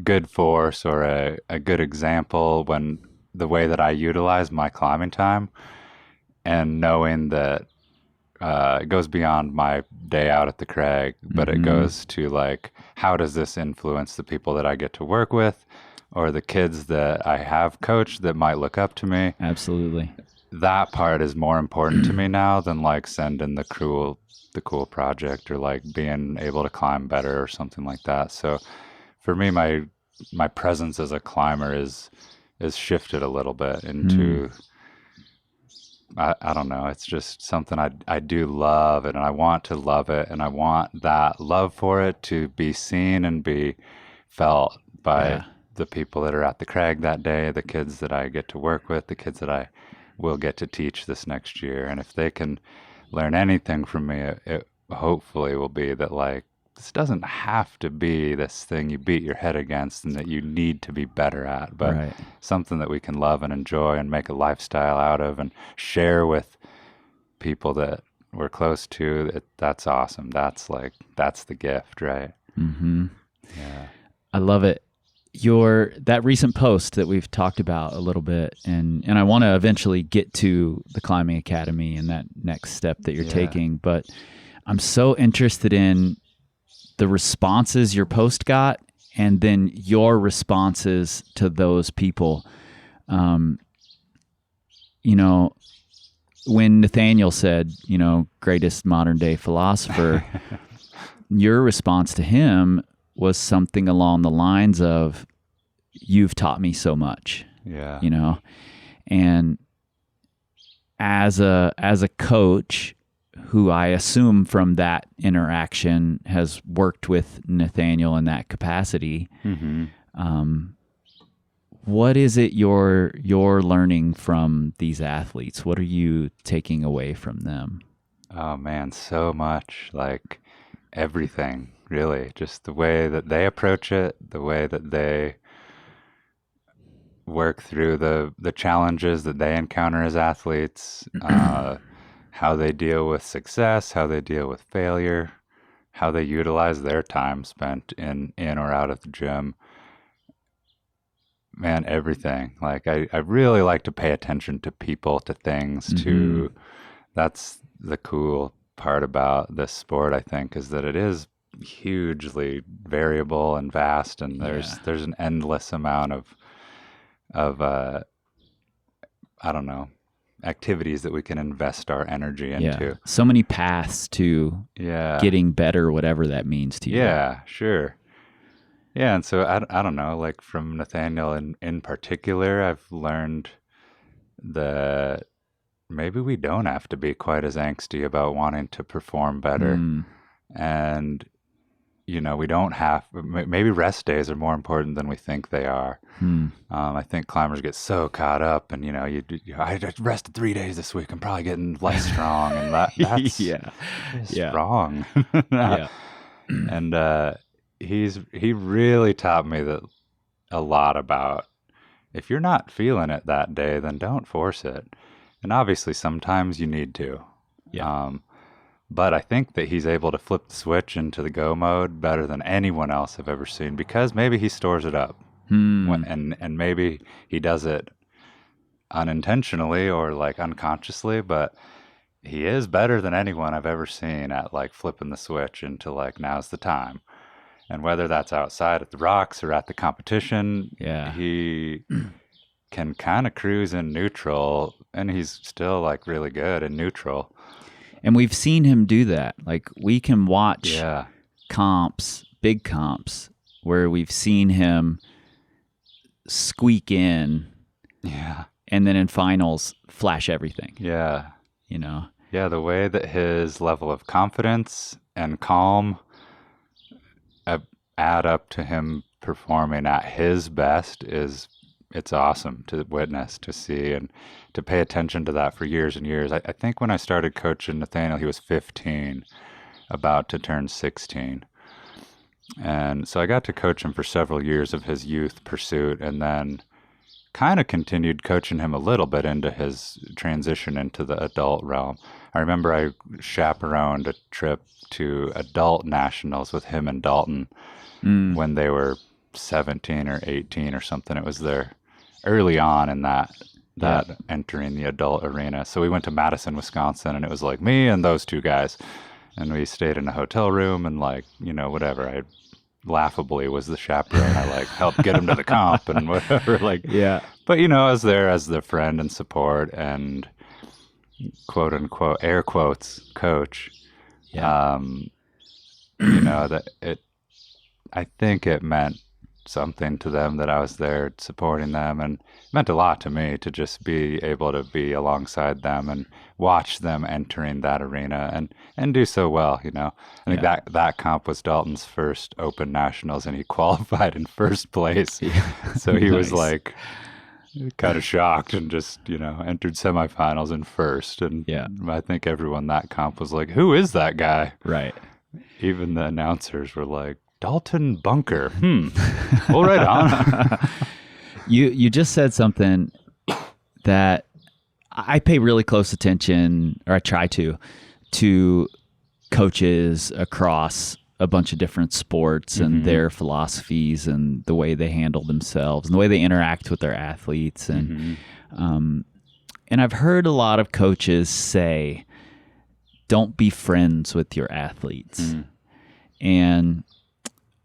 good force or a good example when the way that I utilize my climbing time, and knowing that it goes beyond my day out at the crag, but it goes to like, how does this influence the people that I get to work with, or the kids that I have coached that might look up to me. Absolutely. That part is more important to me now than like sending the cool project or like being able to climb better or something like that. So for me, my presence as a climber is shifted a little bit into I don't know. It's just something I do love, and I want to love it, and I want that love for it to be seen and be felt by the people that are at the crag that day, the kids that I get to work with, the kids that I will get to teach this next year. And if they can learn anything from me, it hopefully will be that like, this doesn't have to be this thing you beat your head against and that you need to be better at, but something that we can love and enjoy and make a lifestyle out of and share with people that we're close to. That's awesome. That's the gift, right? Mm-hmm. Yeah. I love it. That recent post that we've talked about a little bit, and I want to eventually get to the Climbing Academy and that next step that you're taking, but I'm so interested in the responses your post got and then your responses to those people. You know, when Nathaniel said, you know, greatest modern day philosopher, your response to him was something along the lines of, you've taught me so much. Yeah. You know, and as a coach who I assume from that interaction has worked with Nathaniel in that capacity, what is it you're learning from these athletes? What are you taking away from them? Oh man, so much. Like everything, really. Just the way that they approach it, the way that they work through the challenges that they encounter as athletes, how they deal with success, how they deal with failure, how they utilize their time spent in or out of the gym. Man, everything. Like I really like to pay attention to people, to things, to that's the cool part about this sport, I think, is that it is hugely variable and vast, and there's an endless amount of I don't know, activities that we can invest our energy into. Yeah. So many paths to getting better, whatever that means to you. Yeah, sure. Yeah, and so I don't know, like from Nathaniel in particular, I've learned that maybe we don't have to be quite as angsty about wanting to perform better. And, you know, we don't have, maybe rest days are more important than we think they are. I think climbers get so caught up and, you know, I rested 3 days this week. I'm probably getting less strong. And that's wrong. And he really taught me that a lot about, if you're not feeling it that day, then don't force it. And obviously sometimes you need to. But I think that he's able to flip the switch into the go mode better than anyone else I've ever seen, because maybe he stores it up. And maybe he does it unintentionally or like unconsciously, but he is better than anyone I've ever seen at like flipping the switch into like, now's the time. And whether that's outside at the rocks or at the competition, he can kind of cruise in neutral, and he's still like really good in neutral. And we've seen him do that. Like we can watch comps, big comps, where we've seen him squeak in. And then in finals, flash everything. You know? Yeah, the way that his level of confidence and calm add up to him performing at his best it's awesome to witness, to see, and to pay attention to that for years and years. I think when I started coaching Nathaniel, he was 15, about to turn 16. And so I got to coach him for several years of his youth pursuit, and then kind of continued coaching him a little bit into his transition into the adult realm. I remember I chaperoned a trip to adult nationals with him and Dalton when they were 17 or 18 or something. It was their early on in that entering the adult arena. So we went to Madison, Wisconsin, and it was like me and those two guys. And we stayed in a hotel room and like, you know, whatever. I laughably was the chaperone. I like helped get him to the comp and whatever. Like, Yeah. but you know, I was there as their friend and support and quote unquote air quotes coach. Yeah. You know that I think it meant something to them that I was there supporting them, and it meant a lot to me to just be able to be alongside them and watch them entering that arena and do so well. You know, I think that comp was Dalton's first Open Nationals, and he qualified in first place. So he was like kind of shocked and just, you know, entered semifinals in first. And I think everyone that comp was like, "Who is that guy?" Right. Even the announcers were like, Dalton Bunker. Well, right on. You just said something that I pay really close attention, or I try to coaches across a bunch of different sports and their philosophies and the way they handle themselves and the way they interact with their athletes. And I've heard a lot of coaches say, don't be friends with your athletes. And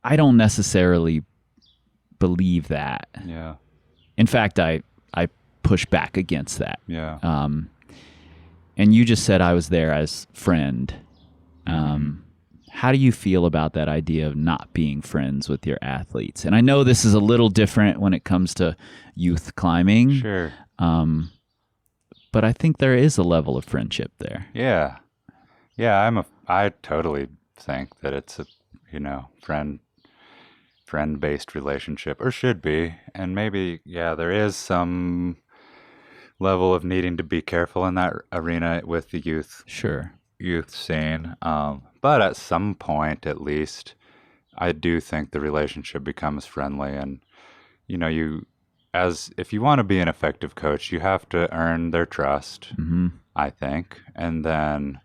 I don't necessarily believe that. Yeah. In fact, I push back against that. Yeah. And you just said I was there as friend. How do you feel about that idea of not being friends with your athletes? And I know this is a little different when it comes to youth climbing. Sure. But I think there is a level of friendship there. Yeah. Yeah, I totally think that it's a, you know, friend-based relationship, or should be. And maybe, there is some level of needing to be careful in that arena with the youth scene. But at some point, at least, I do think the relationship becomes friendly. And, you know, if you want to be an effective coach, you have to earn their trust, I think. And then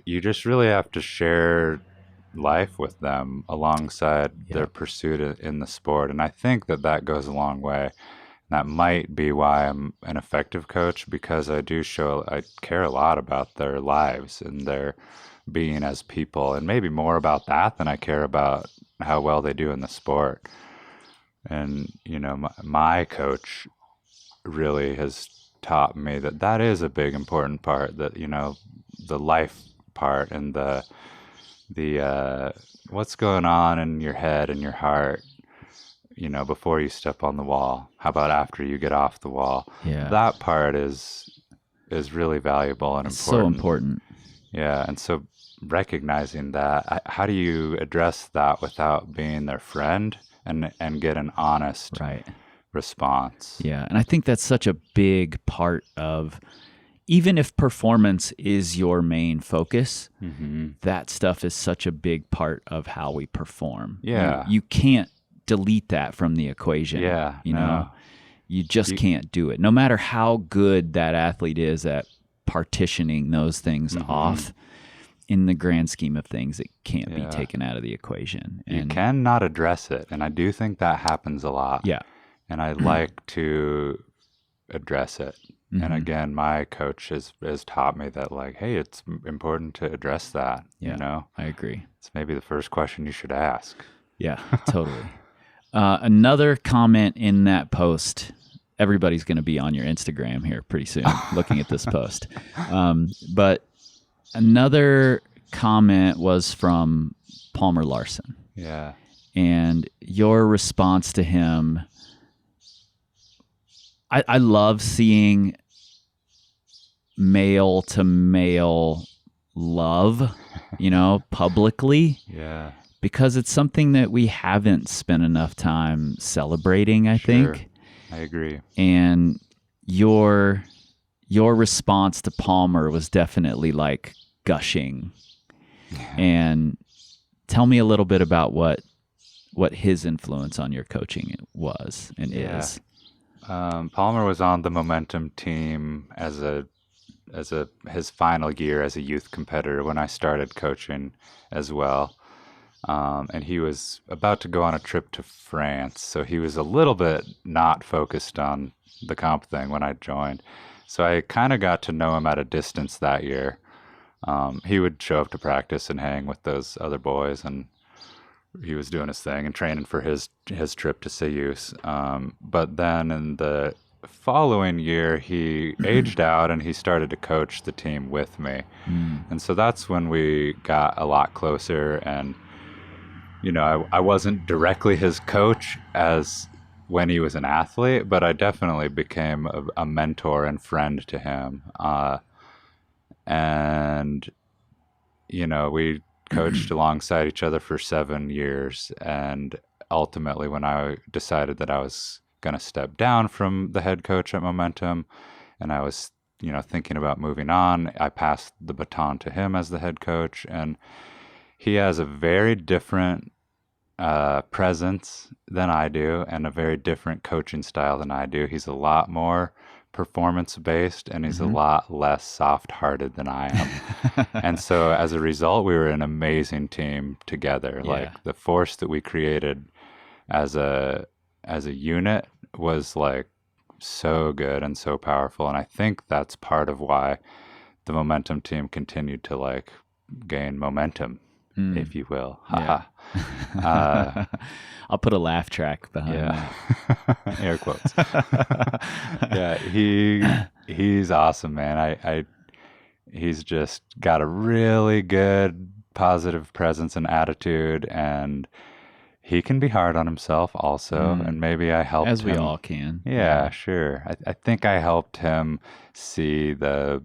you just really have to share life with them alongside their pursuit in the sport. And I think that goes a long way. That might be why I'm an effective coach, because I care a lot about their lives and their being as people, and maybe more about that than I care about how well they do in the sport. And, you know, my coach really has taught me that is a big important part, that, you know, the life part and the what's going on in your head and your heart, you know, before you step on the wall. How about after you get off the wall? Yeah. That part is really valuable and important. So important. Yeah. And so recognizing that, how do you address that without being their friend and get an honest response? Yeah. And I think that's such a big part of, even if performance is your main focus, that stuff is such a big part of how we perform. Yeah. You can't delete that from the equation. Yeah. You know, you just can't do it. No matter how good that athlete is at partitioning those things off, in the grand scheme of things, it can't be taken out of the equation. And you cannot address it. And I do think that happens a lot. Yeah. And I like to address it. And again, my coach has taught me that, like, hey, it's important to address that. Yeah, you know, I agree. It's maybe the first question you should ask. Yeah, totally. Another comment in that post, everybody's going to be on your Instagram here pretty soon looking at this post. But another comment was from Palmer Larson. Yeah. And your response to him, I love seeing male to male love, you know, publicly. Yeah. Because it's something that we haven't spent enough time celebrating, I think. I agree. And your response to Palmer was definitely like gushing. And tell me a little bit about what his influence on your coaching was and is. Palmer was on the Momentum team as his final year as a youth competitor when I started coaching as well. And he was about to go on a trip to France, so he was a little bit not focused on the comp thing when I joined. So I kind of got to know him at a distance that year. He would show up to practice and hang with those other boys, and he was doing his thing and training for his trip to Sayus. But then in the following year, he aged out and he started to coach the team with me. And so that's when we got a lot closer. And, you know, I wasn't directly his coach as when he was an athlete, but I definitely became a mentor and friend to him. And, you know, we coached alongside each other for 7 years. And ultimately, when I decided that I was going to step down from the head coach at Momentum, and I was, you know, thinking about moving on, I passed the baton to him as the head coach. And he has a very different presence than I do, and a very different coaching style than I do. He's a lot more performance based, and he's a lot less soft hearted than I am. And so as a result, we were an amazing team together. Yeah. Like the force that we created as a unit was like so good and so powerful. And I think that's part of why the Momentum team continued to like gain momentum, if you will. Yeah. I'll put a laugh track behind that. Air quotes. Yeah, he's awesome, man. He's just got a really good positive presence and attitude, and he can be hard on himself also. And maybe I helped As we him. all can. Yeah, sure. I think I helped him see the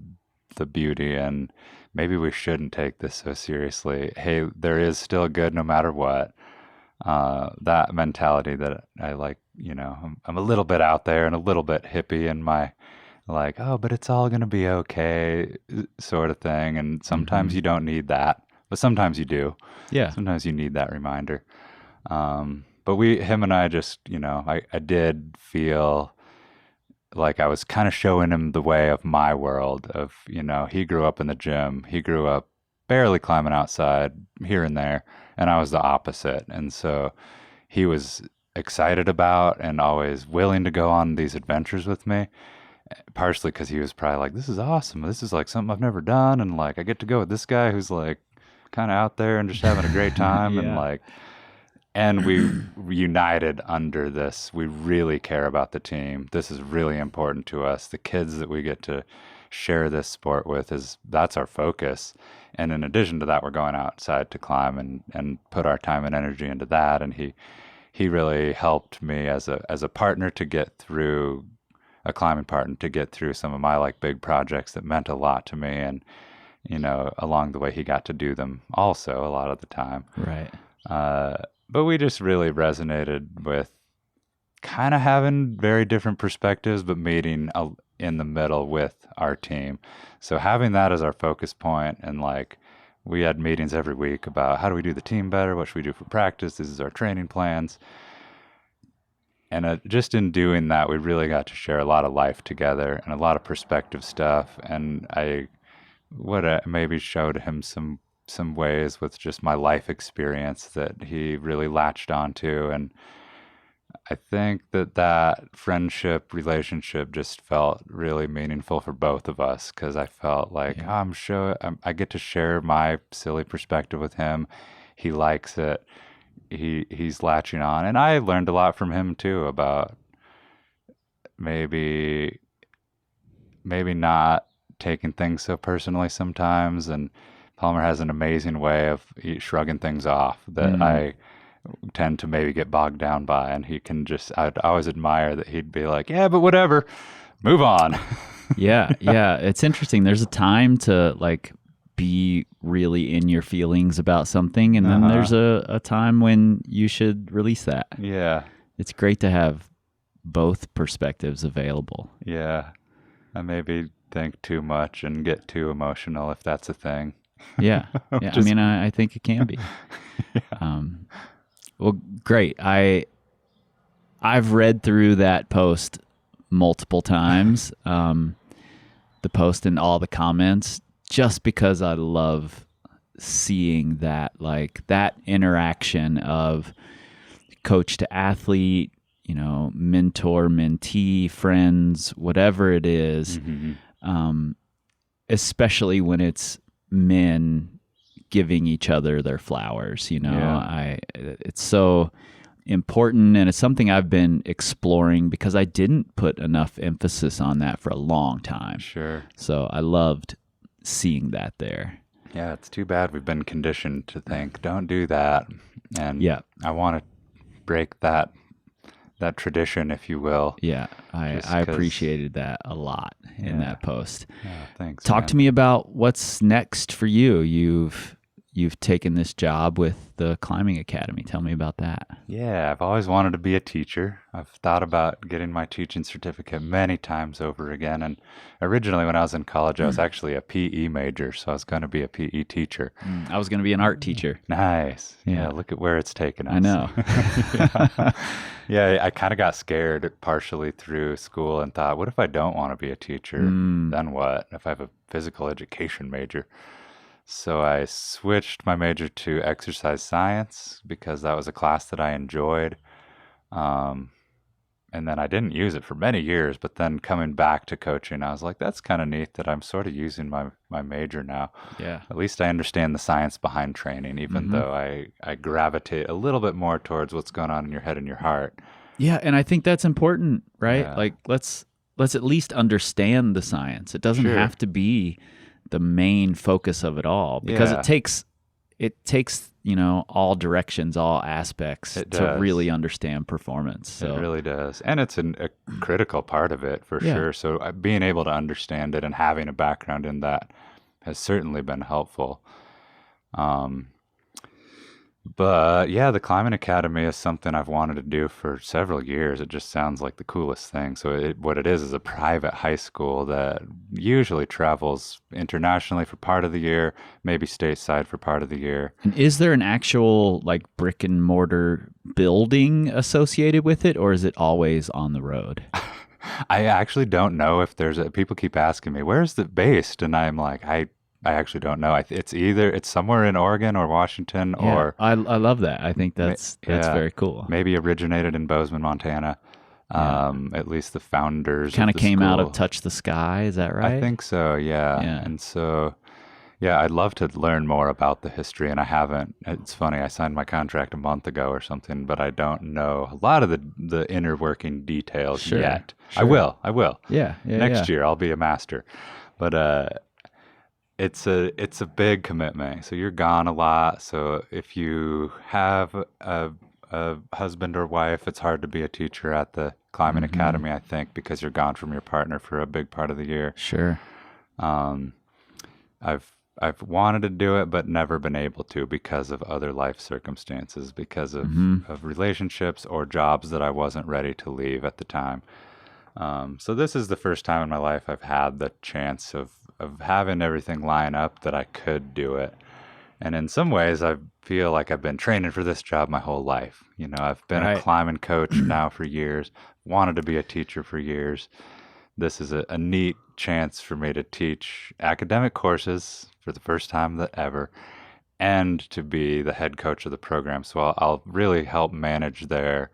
beauty, and maybe we shouldn't take this so seriously. Hey, there is still good no matter what. That mentality that I like, you know, I'm a little bit out there and a little bit hippie in my like, oh, but it's all going to be okay sort of thing. And sometimes you don't need that, but sometimes you do. Yeah. Sometimes you need that reminder. But him and I just, you know, I did feel like I was kind of showing him the way of my world of, you know, he grew up in the gym. He grew up barely climbing outside here and there, and I was the opposite. And so he was excited about and always willing to go on these adventures with me, partially because he was probably like, this is awesome. This is like something I've never done. And like, I get to go with this guy who's like kind of out there and just having a great time. And like, and we united under this. We really care about the team. This is really important to us. The kids that we get to share this sport with, that's our focus. And in addition to that, we're going outside to climb and put our time and energy into that. And he really helped me as a partner to get through, a climbing partner to get through some of my like big projects that meant a lot to me. And, you know, along the way, he got to do them also a lot of the time. Right. But we just really resonated with kind of having very different perspectives, but meeting in the middle with our team. So having that as our focus point, and like we had meetings every week about how do we do the team better? What should we do for practice? This is our training plans. And just in doing that, we really got to share a lot of life together and a lot of perspective stuff. And I maybe showed him some ways with just my life experience that he really latched onto. And I think that friendship relationship just felt really meaningful for both of us, because I felt like I get to share my silly perspective with him. He likes it. He's latching on, and I learned a lot from him too about maybe not taking things so personally sometimes. And Palmer has an amazing way of shrugging things off that I tend to maybe get bogged down by, and I'd always admire that he'd be like, yeah, but whatever, move on. Yeah. It's interesting. There's a time to like be really in your feelings about something, and then there's a time when you should release that. Yeah. It's great to have both perspectives available. Yeah. I maybe think too much and get too emotional, if that's a thing. Yeah. I mean, I think it can be. Yeah. Well, great. I've read through that post multiple times, the post and all the comments, just because I love seeing that, like that interaction of coach to athlete, you know, mentor, mentee, friends, whatever it is, especially when it's men giving each other their flowers. Yeah. It's so important, and it's something I've been exploring because I didn't put enough emphasis on that for a long time. Sure. So I loved seeing that there. Yeah, it's too bad we've been conditioned to think, don't do that. And Yeah. I want to break that tradition, if you will. Yeah, I 'cause- appreciated that a lot in Yeah. that post. Yeah, thanks. Talk to me about what's next for you. You've taken this job with the Climbing Academy. Tell me about that. Yeah, I've always wanted to be a teacher. I've thought about getting my teaching certificate many times over again. And originally, when I was in college, I was actually a PE major, so I was going to be a PE teacher. I was going to be an art teacher. Nice. Yeah. Yeah, look at where it's taken us. I know. Yeah, I kind of got scared partially through school and thought, what if I don't want to be a teacher? Then what? If I have a physical education major? So I switched my major to exercise science because that was a class that I enjoyed. And then I didn't use it for many years, but then coming back to coaching, I was like, that's kind of neat that I'm sort of using my major now. Yeah. At least I understand the science behind training, even though I gravitate a little bit more towards what's going on in your head and your heart. Yeah, and I think that's important, right? Yeah. Like let's at least understand the science. It doesn't Sure. have to be the main focus of it all because Yeah. it takes all directions, all aspects It to does. really understand performance. So It really does. And it's a critical part of it for Yeah. sure. So being able to understand it and having a background in that has certainly been helpful. But yeah, the Climbing Academy is something I've wanted to do for several years. It just sounds like the coolest thing. So what it is a private high school that usually travels internationally for part of the year, maybe stateside for part of the year. And is there an actual like brick and mortar building associated with it, or is it always on the road? I actually don't know if people keep asking me, where's it based? And I'm like, I actually don't know. It's somewhere in Oregon or Washington, or I love that. I think that's yeah. very cool. maybe originated in Bozeman, Montana. At least the founders Kind of the came out of school. Touch the Sky, is that right? I think so, yeah. Yeah. And so, yeah, I'd love to learn more about the history, and I haven't. It's funny, I signed my contract a month ago or something, but I don't know a lot of the inner working details Sure, yet. sure. I will. Yeah. Next year, I'll be a master. But it's a big commitment. So you're gone a lot. So if you have a husband or wife, it's hard to be a teacher at the Climbing Academy, I think, because you're gone from your partner for a big part of the year. Sure. I've wanted to do it, but never been able to because of other life circumstances, because of relationships or jobs that I wasn't ready to leave at the time. So this is the first time in my life I've had the chance of having everything line up that I could do it. And in some ways, I feel like I've been training for this job my whole life. I've been Right. a climbing coach now for years, wanted to be a teacher for years. This is a neat chance for me to teach academic courses for the first time ever, and to be the head coach of the program. So I'll really help manage the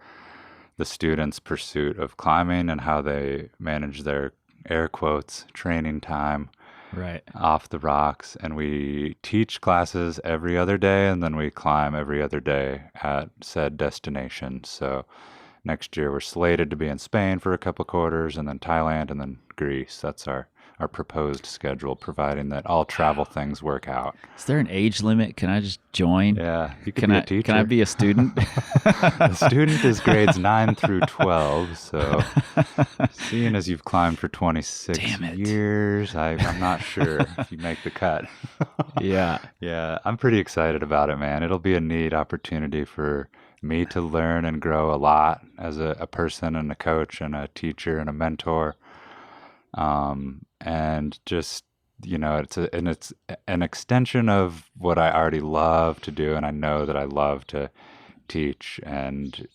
students' pursuit of climbing and how they manage their air quotes training time Right. off the rocks. And we teach classes every other day, and then we climb every other day at said destination. So next year we're slated to be in Spain for a couple quarters, and then Thailand, and then Greece. That's our proposed schedule, providing that all travel things work out. Is there an age limit? Can I just join? Yeah, you could Can be I a teacher. can I be a student? The student is grades 9 through 12, so seeing as you've climbed for 26 Damn it. years, I'm not sure if you make the cut. Yeah. Yeah, I'm pretty excited about it, man. It'll be a neat opportunity for me to learn and grow a lot as a person and a coach and a teacher and a mentor. And just, it's an extension of what I already love to do, and I know that I love to teach and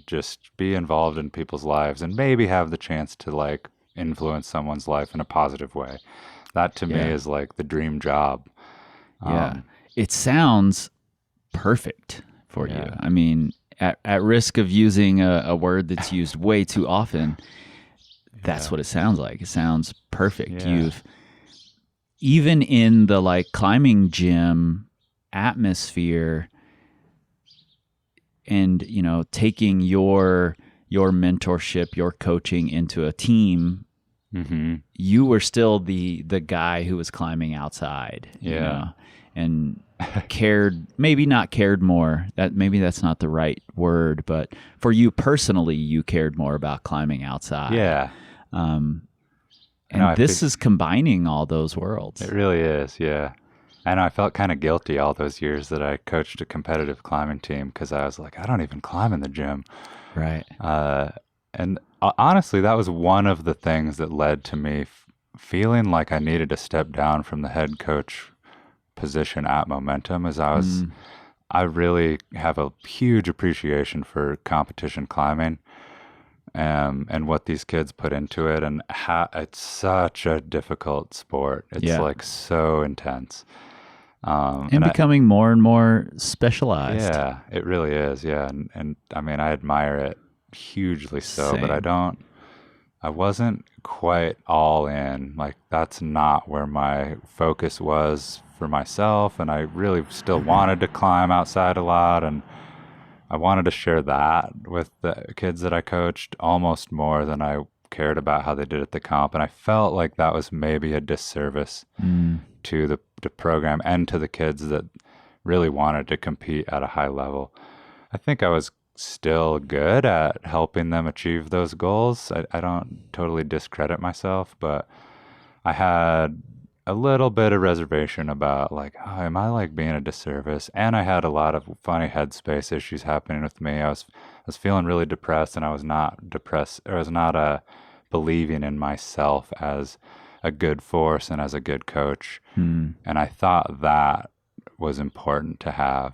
just be involved in people's lives and maybe have the chance to influence someone's life in a positive way. That to me Yeah. is like the dream job. Yeah. It sounds perfect for you. Yeah. I mean, at risk of using a word that's used way too often, that's what it sounds like. It sounds perfect. Yeah. Even in the climbing gym, atmosphere and, taking your mentorship, your coaching into a team, you were still the guy who was climbing outside, and maybe not cared more. Maybe that's not the right word, but for you personally, you cared more about climbing outside. Yeah. And this is combining all those worlds. It really is, yeah. I know I felt kind of guilty all those years that I coached a competitive climbing team because I was like, I don't even climb in the gym. Right. And honestly, that was one of the things that led to me feeling like I needed to step down from the head coach position at Momentum, as I really have a huge appreciation for competition climbing. And what these kids put into it, and it's such a difficult sport. It's like so intense. And becoming more and more specialized. Yeah, it really is. Yeah. And I mean, I admire it hugely so, Same. but I wasn't quite all in. Like, that's not where my focus was for myself. And I really still wanted to climb outside a lot. And I wanted to share that with the kids that I coached almost more than I cared about how they did at the comp. And I felt like that was maybe a disservice to the program and to the kids that really wanted to compete at a high level. I think I was still good at helping them achieve those goals. I don't totally discredit myself, but I had a little bit of reservation about like, oh, am I like being a disservice? And I had a lot of funny headspace issues happening with me. I was feeling really depressed, and I was not depressed, or I was not believing in myself as a good force and as a good coach. And I thought that was important to have,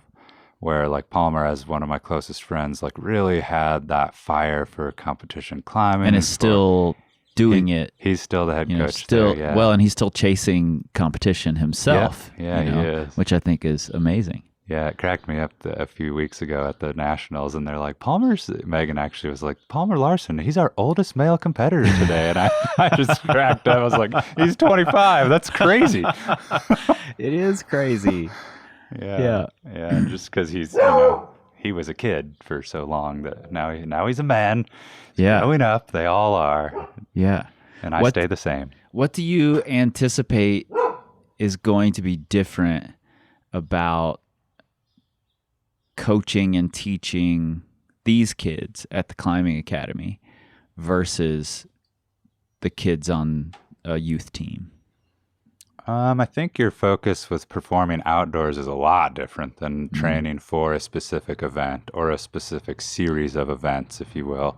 where like Palmer, as one of my closest friends, like really had that fire for competition climbing. And is still doing it. He's still the head coach. Still, there, yeah. well, and he's still chasing competition himself. Yeah, he is. Which I think is amazing. Yeah, it cracked me up a few weeks ago at the Nationals, and they're like, Megan actually was like, Palmer Larson, he's our oldest male competitor today. And I just cracked up. I was like, he's 25. That's crazy. It is crazy. Yeah. And just because he was a kid for so long that now he's a man. He's growing up. They all are. Yeah. And I stay the same. What do you anticipate is going to be different about coaching and teaching these kids at the climbing academy versus the kids on a youth team? I think your focus with performing outdoors is a lot different than training for a specific event or a specific series of events, if you will.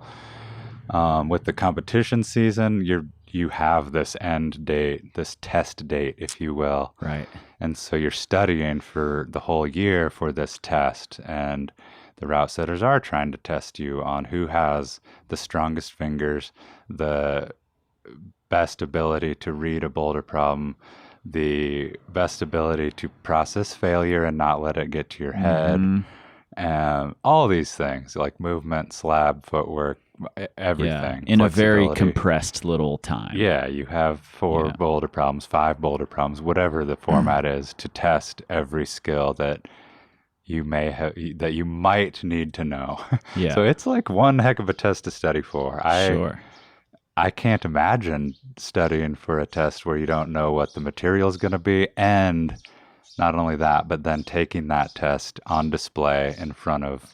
With the competition season, you have this end date, this test date, if you will. Right. And so you're studying for the whole year for this test, and the route setters are trying to test you on who has the strongest fingers, the best ability to read a boulder problem, the best ability to process failure and not let it get to your head, and all these things like movement, slab, footwork, everything. In a very compressed little time. Yeah, you have 4 boulder problems, 5 boulder problems, whatever the format is, to test every skill that you might need to know. Yeah. So it's like one heck of a test to study for. Sure. I can't imagine studying for a test where you don't know what the material is going to be, and not only that, but then taking that test on display in front of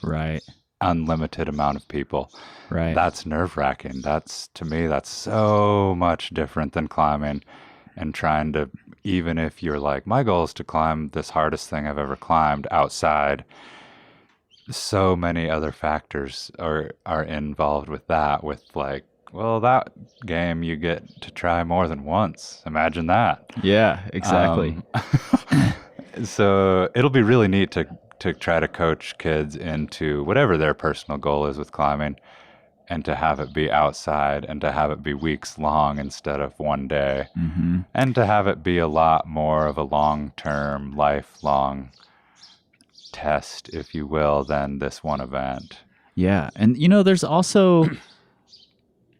unlimited amount of people. Right. That's nerve-wracking. To me, that's so much different than climbing and trying to, even if you're like, my goal is to climb this hardest thing I've ever climbed outside, so many other factors are involved with that, with like, well, that game you get to try more than once. Imagine that. Yeah, exactly. So it'll be really neat to try to coach kids into whatever their personal goal is with climbing, and to have it be outside, and to have it be weeks long instead of one day, and to have it be a lot more of a long-term, lifelong test, if you will, than this one event. Yeah. And,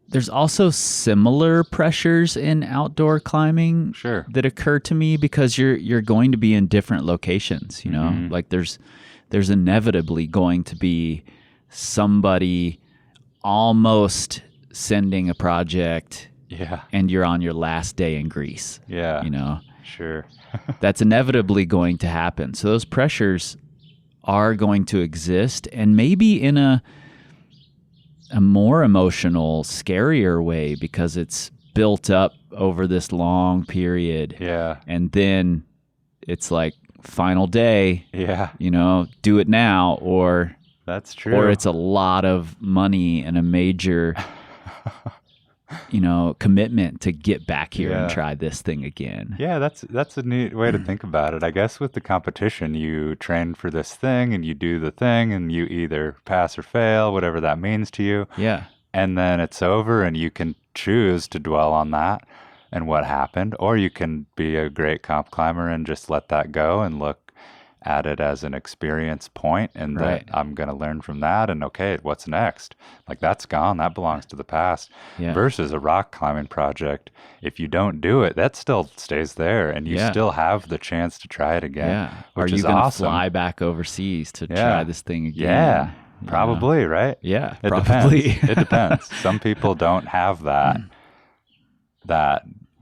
there's there's also similar pressures in outdoor climbing Sure. that occur to me because you're going to be in different locations, you know? Mm-hmm. Like there's inevitably going to be somebody almost sending a project Yeah. and you're on your last day in Greece. Yeah. You know? Sure. That's inevitably going to happen. So those pressures are going to exist, and maybe in a more emotional, scarier way because it's built up over this long period. Yeah. And then it's like final day, Yeah. you know, do it now, or That's true. or it's a lot of money and a major you know, commitment to get back here and Yeah. try this thing again. Yeah, that's a neat way to think about it. I guess with the competition, you train for this thing and you do the thing and you either pass or fail, whatever that means to you. Yeah. And then it's over and you can choose to dwell on that and what happened, or you can be a great comp climber and just let that go and look at it as an experience point and Right. that I'm going to learn from that and okay, what's next? Like that's gone, that belongs to the past. Yeah. Versus a rock climbing project, if you don't do it, that still stays there and you Yeah. still have the chance to try it again. Yeah. Are Which you is going to awesome. fly back overseas to Yeah. try this thing again? Yeah, You know? probably, right? Yeah, It probably. depends. It depends. Some people don't have that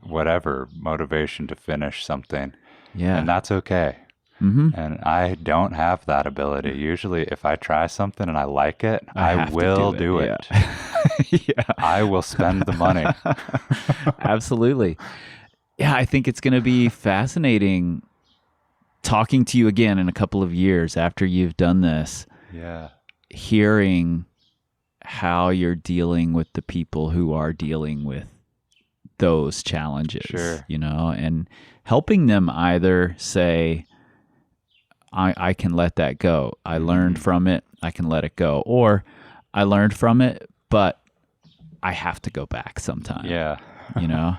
whatever motivation to finish something, Yeah. and that's okay. Mm-hmm. And I don't have that ability. Usually, if I try something and I like it, I I have to will do do it, it. Yeah. I will spend the money. Absolutely. Yeah, I think it's going to be fascinating talking to you again in a couple of years after you've done this, Yeah. hearing how you're dealing with the people who are dealing with those challenges, Sure. you know, and helping them either say, I can let that go. I learned from it. I can let it go. Or I learned from it, but I have to go back sometime. Yeah. You know?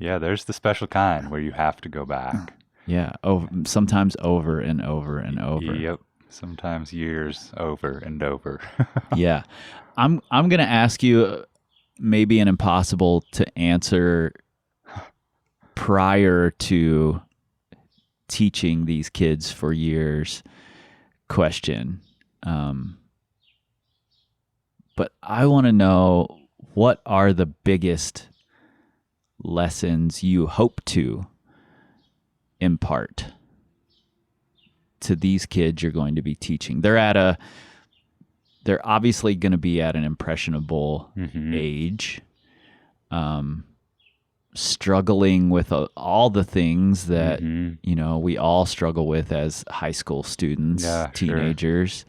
Yeah, there's the special kind where you have to go back. Yeah. Sometimes over and over and over. Yep. Sometimes years over and over. Yeah. I'm going to ask you maybe an impossible to answer prior to teaching these kids for years question. But I want to know, what are the biggest lessons you hope to impart to these kids you're going to be teaching? They're obviously going to be at an impressionable age, struggling with all the things that you know we all struggle with as high school students, teenagers,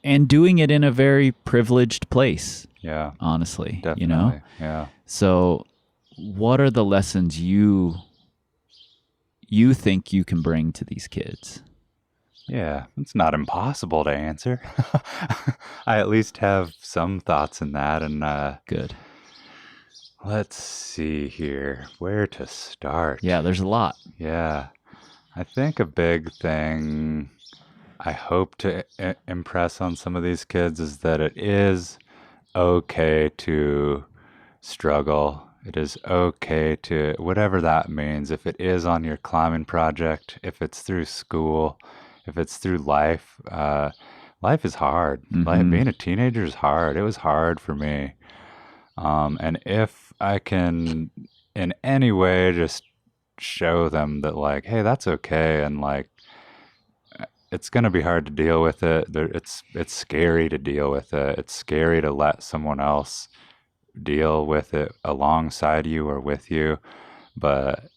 and doing it in a very privileged place. Yeah, honestly, definitely. You know. Yeah. So, what are the lessons you think you can bring to these kids? Yeah, it's not impossible to answer. I at least have some thoughts in that. And Good. let's see here, where to start. Yeah, there's a lot. Yeah, I think a big thing I hope to impress on some of these kids is that it is okay to struggle. It is okay to, whatever that means, if it is on your climbing project, if it's through school, if it's through life. Life is hard. Like, being a teenager is hard. It was hard for me. And if I can in any way just show them that, like, hey, that's okay, and like, it's going to be hard to deal with it. It's scary to deal with it. It's scary to let someone else deal with it alongside you or with you. But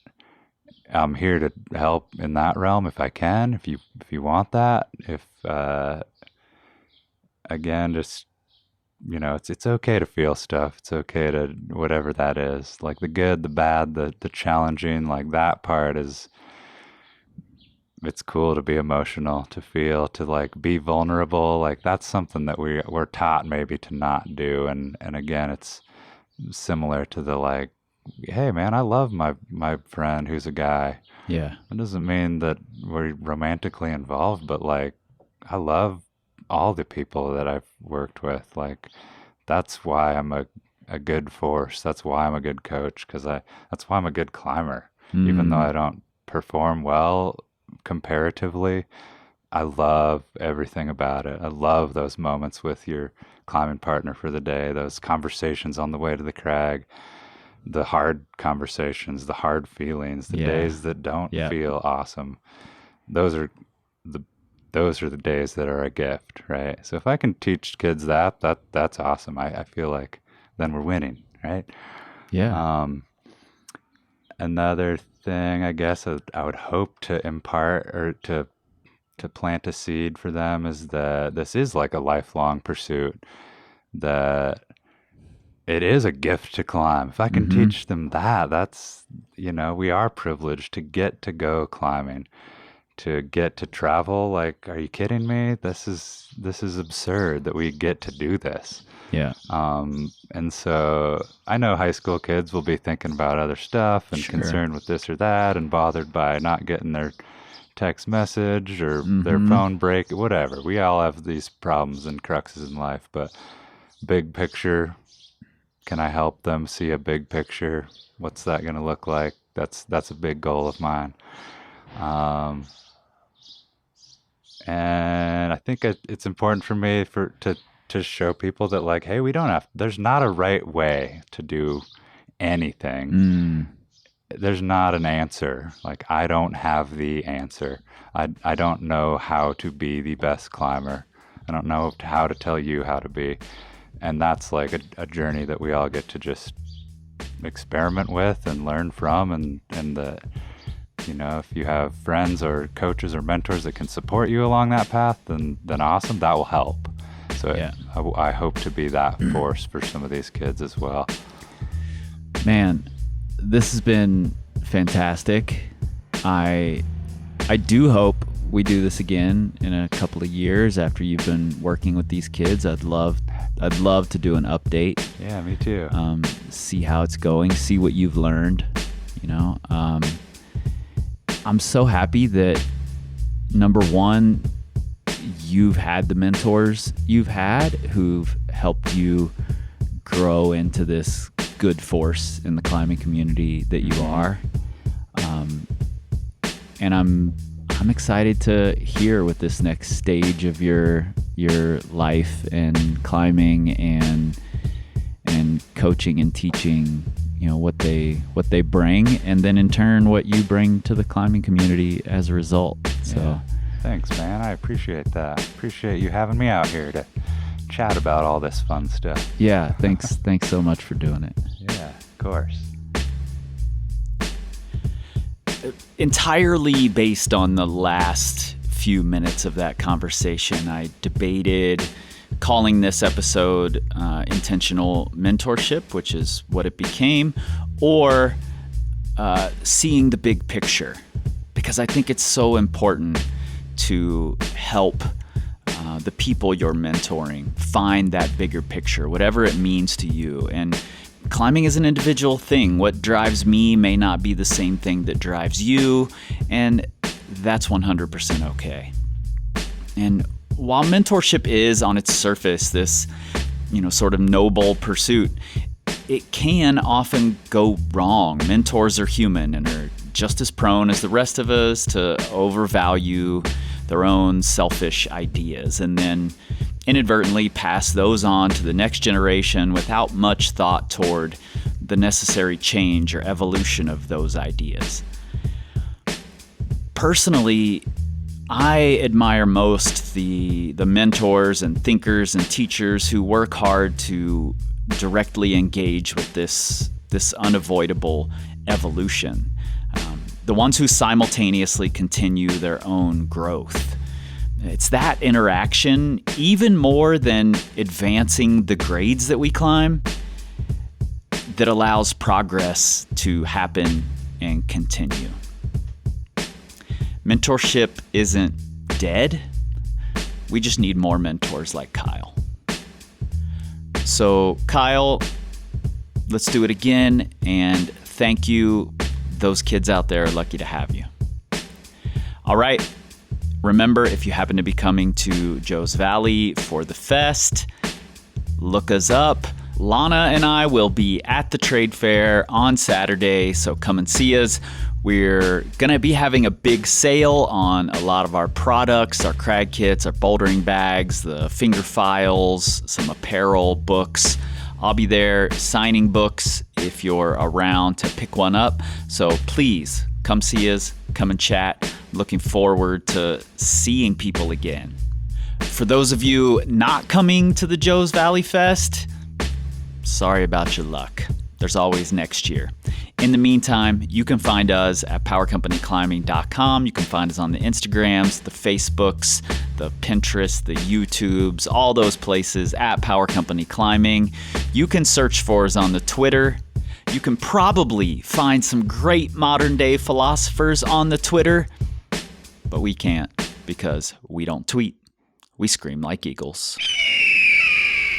I'm here to help in that realm if I can, if you want that. If again, just, you know, it's okay to feel stuff. It's okay to whatever that is, like the good, the bad, the challenging, like that part is, it's cool to be emotional, to feel, to like be vulnerable. Like that's something that we're taught maybe to not do. And again, it's similar to the like, hey man, I love my friend who's a guy. Yeah. It doesn't mean that we're romantically involved, but like, I love all the people that I've worked with. Like, that's why I'm a good force. That's why I'm a good coach, because that's why I'm a good climber. Even though I don't perform well comparatively, I love everything about it. I love those moments with your climbing partner for the day, those conversations on the way to the crag, the hard conversations, the hard feelings, the days that don't feel awesome. Those are the days that are a gift, right? So if I can teach kids that's awesome. I feel like then we're winning, right? Yeah. Another thing, I guess, I would hope to impart or to plant a seed for them is that this is like a lifelong pursuit, that it is a gift to climb. If I can teach them that's, we are privileged to get to go climbing, to get to travel. Like, are you kidding me? This is absurd that we get to do this. Yeah. And so I know high school kids will be thinking about other stuff and concerned with this or that and bothered by not getting their text message or their phone break, whatever. We all have these problems and cruxes in life, but big picture, can I help them see a big picture? What's that going to look like? That's a big goal of mine. And I think it's important for me to show people that, like, hey, there's not a right way to do anything. There's not an answer. Like, I don't have the answer. I don't know how to be the best climber. I don't know how to tell you how to be. And that's like a journey that we all get to just experiment with and learn from. And if you have friends or coaches or mentors that can support you along that path, then awesome, that will help. So I hope to be that force for some of these kids as well. Man, this has been fantastic. I do hope we do this again in a couple of years after you've been working with these kids. I'd love to do an update. Yeah, me too. See how it's going, see what you've learned, I'm so happy that, number one, you've had the mentors you've had who've helped you grow into this good force in the climbing community that you are. And I'm excited to hear what this next stage of your life and climbing and coaching and teaching, what they bring, and then in turn what you bring to the climbing community as a result. So yeah. Thanks, man. I appreciate that. Appreciate you having me out here to chat about all this fun stuff. Yeah, thanks so much for doing it. Yeah, of course. Entirely based on the last few minutes of that conversation, I debated calling this episode Intentional Mentorship, which is what it became, or Seeing the Big Picture, because I think it's so important to help the people you're mentoring find that bigger picture, whatever it means to you. And climbing is an individual thing. What drives me may not be the same thing that drives you, and that's 100% okay. And while mentorship is on its surface this, sort of noble pursuit, it can often go wrong. Mentors are human and are just as prone as the rest of us to overvalue their own selfish ideas and then inadvertently pass those on to the next generation without much thought toward the necessary change or evolution of those ideas. Personally, I admire most the mentors and thinkers and teachers who work hard to directly engage with this unavoidable evolution. The ones who simultaneously continue their own growth. It's that interaction, even more than advancing the grades that we climb, that allows progress to happen and continue. Mentorship isn't dead. We just need more mentors like Kyle. So, Kyle, let's do it again, and thank you. Those kids out there are lucky to have you. All right, Remember, if you happen to be coming to Joe's Valley for the fest, look us up. Lana and I will be at the trade fair on Saturday, so come and see us. We're going to be having a big sale on a lot of our products, our crag kits, our bouldering bags, the finger files, some apparel, books. I'll be there signing books if you're around to pick one up. So please come see us, come and chat. Looking forward to seeing people again. For those of you not coming to the Joe's Valley Fest, sorry about your luck. There's always next year. In the meantime, you can find us at powercompanyclimbing.com. You can find us on the Instagrams, the Facebooks, the Pinterest, the YouTubes, all those places at Power Company Climbing. You can search for us on the Twitter. You can probably find some great modern day philosophers on the Twitter, but we can't because we don't tweet. We scream like eagles.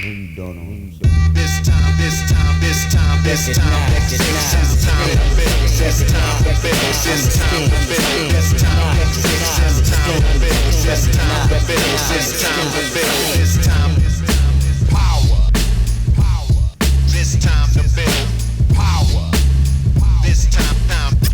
Maybe don't know. This time, this time, this time, this time, this time, this time, this time, this time, this time, power, this time to build power, this time to build power, this time to build power. This time to build power. This time to build power.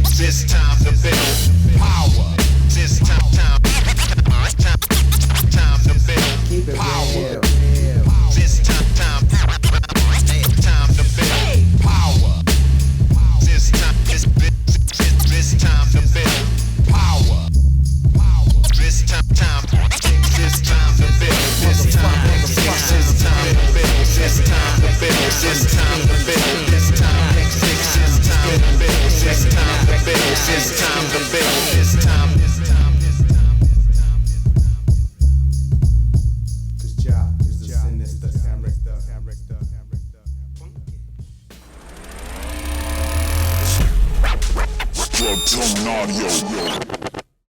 This time to build power. This time to build power. This time to build. This time to build. This time to build. This time to build. This time to build. This time to build. This time to build. This time to build. This time. Cause Jah is the sinister character.